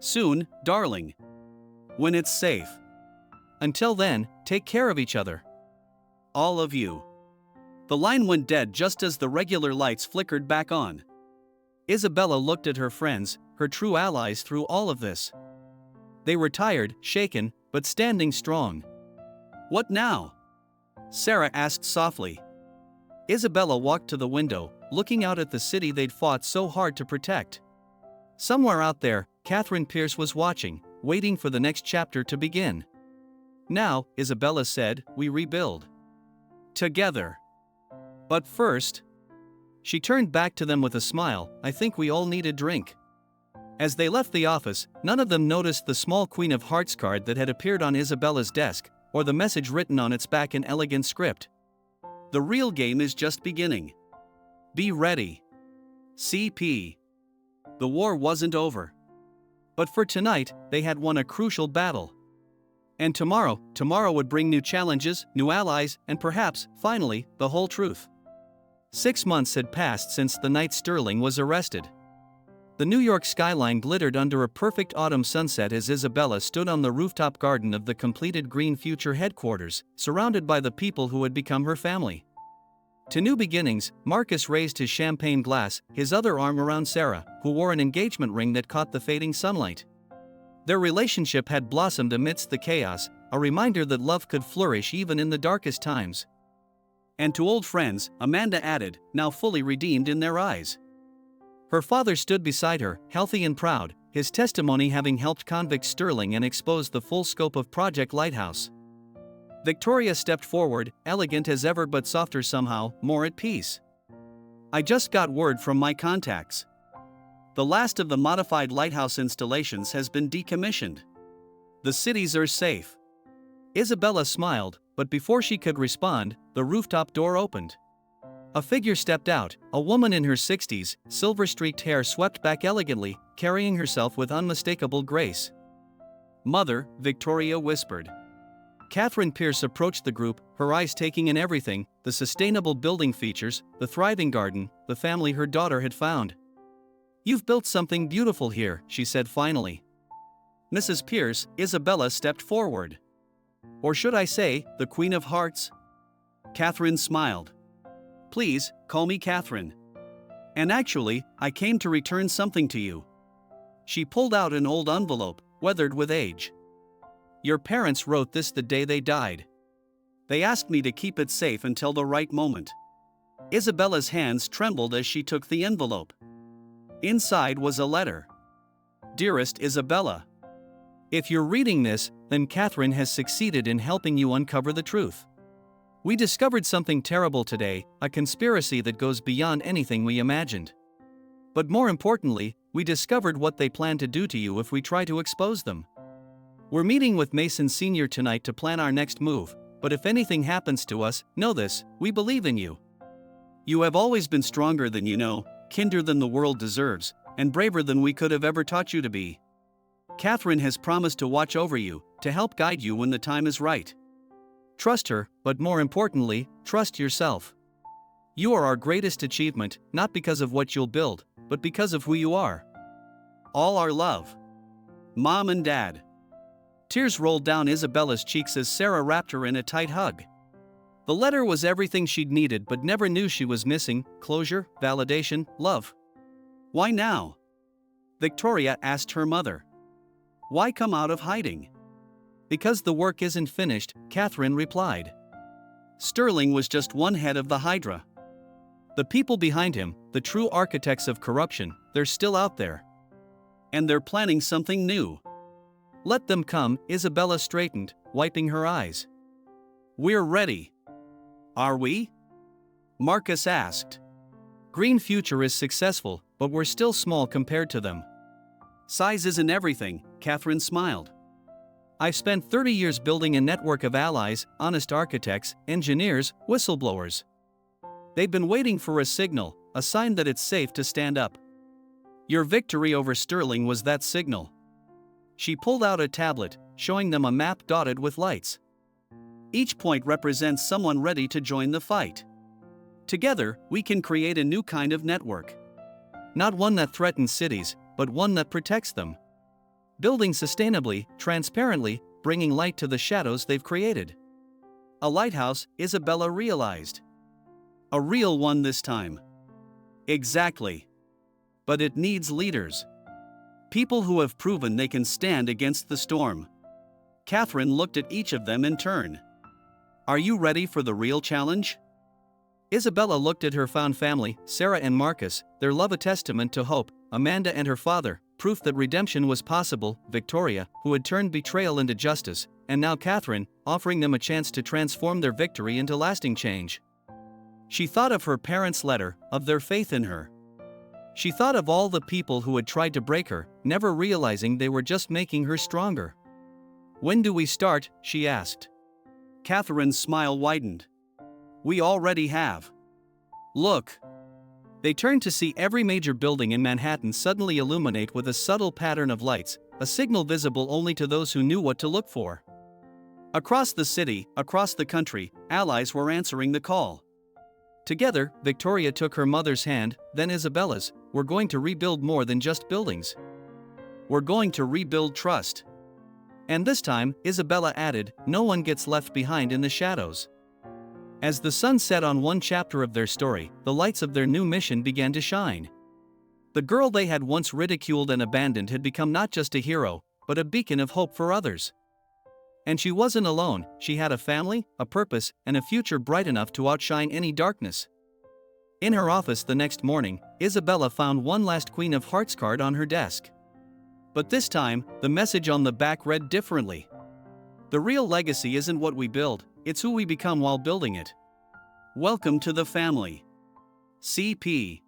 Soon, darling. When it's safe. Until then, take care of each other. All of you. The line went dead just as the regular lights flickered back on. Isabella looked at her friends, her true allies through all of this. They were tired, shaken, but standing strong. What now? Sarah asked softly. Isabella walked to the window, looking out at the city they'd fought so hard to protect. Somewhere out there, Catherine Pierce was watching, waiting for the next chapter to begin. Now, Isabella said, we rebuild. Together. But first, she turned back to them with a smile, I think we all need a drink. As they left the office, none of them noticed the small Queen of Hearts card that had appeared on Isabella's desk, or the message written on its back in elegant script. The real game is just beginning. Be ready. CP. The war wasn't over. But for tonight, they had won a crucial battle. And tomorrow would bring new challenges, new allies, and perhaps, finally, the whole truth. 6 months had passed since the night Sterling was arrested. The New York skyline glittered under a perfect autumn sunset as Isabella stood on the rooftop garden of the completed Green Future headquarters, surrounded by the people who had become her family. To new beginnings, Marcus raised his champagne glass, his other arm around Sarah, who wore an engagement ring that caught the fading sunlight. Their relationship had blossomed amidst the chaos, a reminder that love could flourish even in the darkest times. And to old friends, Amanda added, now fully redeemed in their eyes. Her father stood beside her, healthy and proud, his testimony having helped convict Sterling and expose the full scope of Project Lighthouse. Victoria stepped forward, elegant as ever but softer somehow, more at peace. I just got word from my contacts. The last of the modified lighthouse installations has been decommissioned. The cities are safe. Isabella smiled, but before she could respond, the rooftop door opened. A figure stepped out, a woman in her 60s, silver-streaked hair swept back elegantly, carrying herself with unmistakable grace. Mother, Victoria whispered. Catherine Pierce approached the group, her eyes taking in everything, the sustainable building features, the thriving garden, the family her daughter had found. "You've built something beautiful here," she said finally. Mrs. Pierce, Isabella stepped forward. "Or should I say, the Queen of Hearts?" Catherine smiled. "Please, call me Catherine. And actually, I came to return something to you." She pulled out an old envelope, weathered with age. "Your parents wrote this the day they died. They asked me to keep it safe until the right moment." Isabella's hands trembled as she took the envelope. Inside was a letter. "Dearest Isabella, if you're reading this, then Catherine has succeeded in helping you uncover the truth. We discovered something terrible today, a conspiracy that goes beyond anything we imagined. But more importantly, we discovered what they plan to do to you if we try to expose them. We're meeting with Mason Sr. tonight to plan our next move, but if anything happens to us, know this, we believe in you. You have always been stronger than you know, kinder than the world deserves, and braver than we could have ever taught you to be. Catherine has promised to watch over you, to help guide you when the time is right. Trust her, but more importantly, trust yourself. You are our greatest achievement, not because of what you'll build, but because of who you are. All our love. Mom and Dad." Tears rolled down Isabella's cheeks as Sarah wrapped her in a tight hug. The letter was everything she'd needed but never knew she was missing: closure, validation, love. "Why now?" Victoria asked her mother. "Why come out of hiding?" "Because the work isn't finished," Catherine replied. Sterling was just one head of the Hydra. The people behind him, the true architects of corruption, they're still out there. And they're planning something new. "Let them come," Isabella straightened, wiping her eyes. "We're ready." "Are we?" Marcus asked. "Green Future is successful, but we're still small compared to them." "Size isn't everything," Catherine smiled. "I've spent 30 years building a network of allies, honest architects, engineers, whistleblowers. They've been waiting for a signal, a sign that it's safe to stand up. Your victory over Sterling was that signal." She pulled out a tablet, showing them a map dotted with lights. "Each point represents someone ready to join the fight. Together, we can create a new kind of network. Not one that threatens cities, but one that protects them. Building sustainably, transparently, bringing light to the shadows they've created." A lighthouse, Isabella realized. A real one this time. Exactly. But it needs leaders. People who have proven they can stand against the storm. Catherine looked at each of them in turn. "Are you ready for the real challenge?" Isabella looked at her found family, Sarah and Marcus, their love a testament to hope, Amanda and her father, proof that redemption was possible, Victoria, who had turned betrayal into justice, and now Catherine, offering them a chance to transform their victory into lasting change. She thought of her parents' letter, of their faith in her. She thought of all the people who had tried to break her, never realizing they were just making her stronger. "When do we start?" she asked. Catherine's smile widened. "We already have. Look." They turned to see every major building in Manhattan suddenly illuminate with a subtle pattern of lights, a signal visible only to those who knew what to look for. Across the city, across the country, allies were answering the call. Together, Victoria took her mother's hand, then Isabella's. We're going to rebuild more than just buildings. We're going to rebuild trust. And this time, Isabella added, no one gets left behind in the shadows. As the sun set on one chapter of their story, the lights of their new mission began to shine. The girl they had once ridiculed and abandoned had become not just a hero, but a beacon of hope for others. And she wasn't alone, she had a family, a purpose, and a future bright enough to outshine any darkness. In her office the next morning, Isabella found one last Queen of Hearts card on her desk. But this time, the message on the back read differently. The real legacy isn't what we build, it's who we become while building it. Welcome to the family. CP.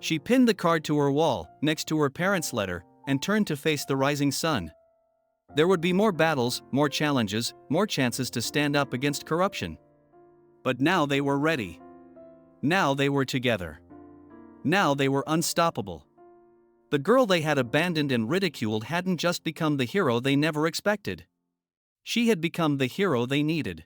She pinned the card to her wall, next to her parents' letter, and turned to face the rising sun. There would be more battles, more challenges, more chances to stand up against corruption. But now they were ready. Now they were together. Now they were unstoppable. The girl they had abandoned and ridiculed hadn't just become the hero they never expected. She had become the hero they needed.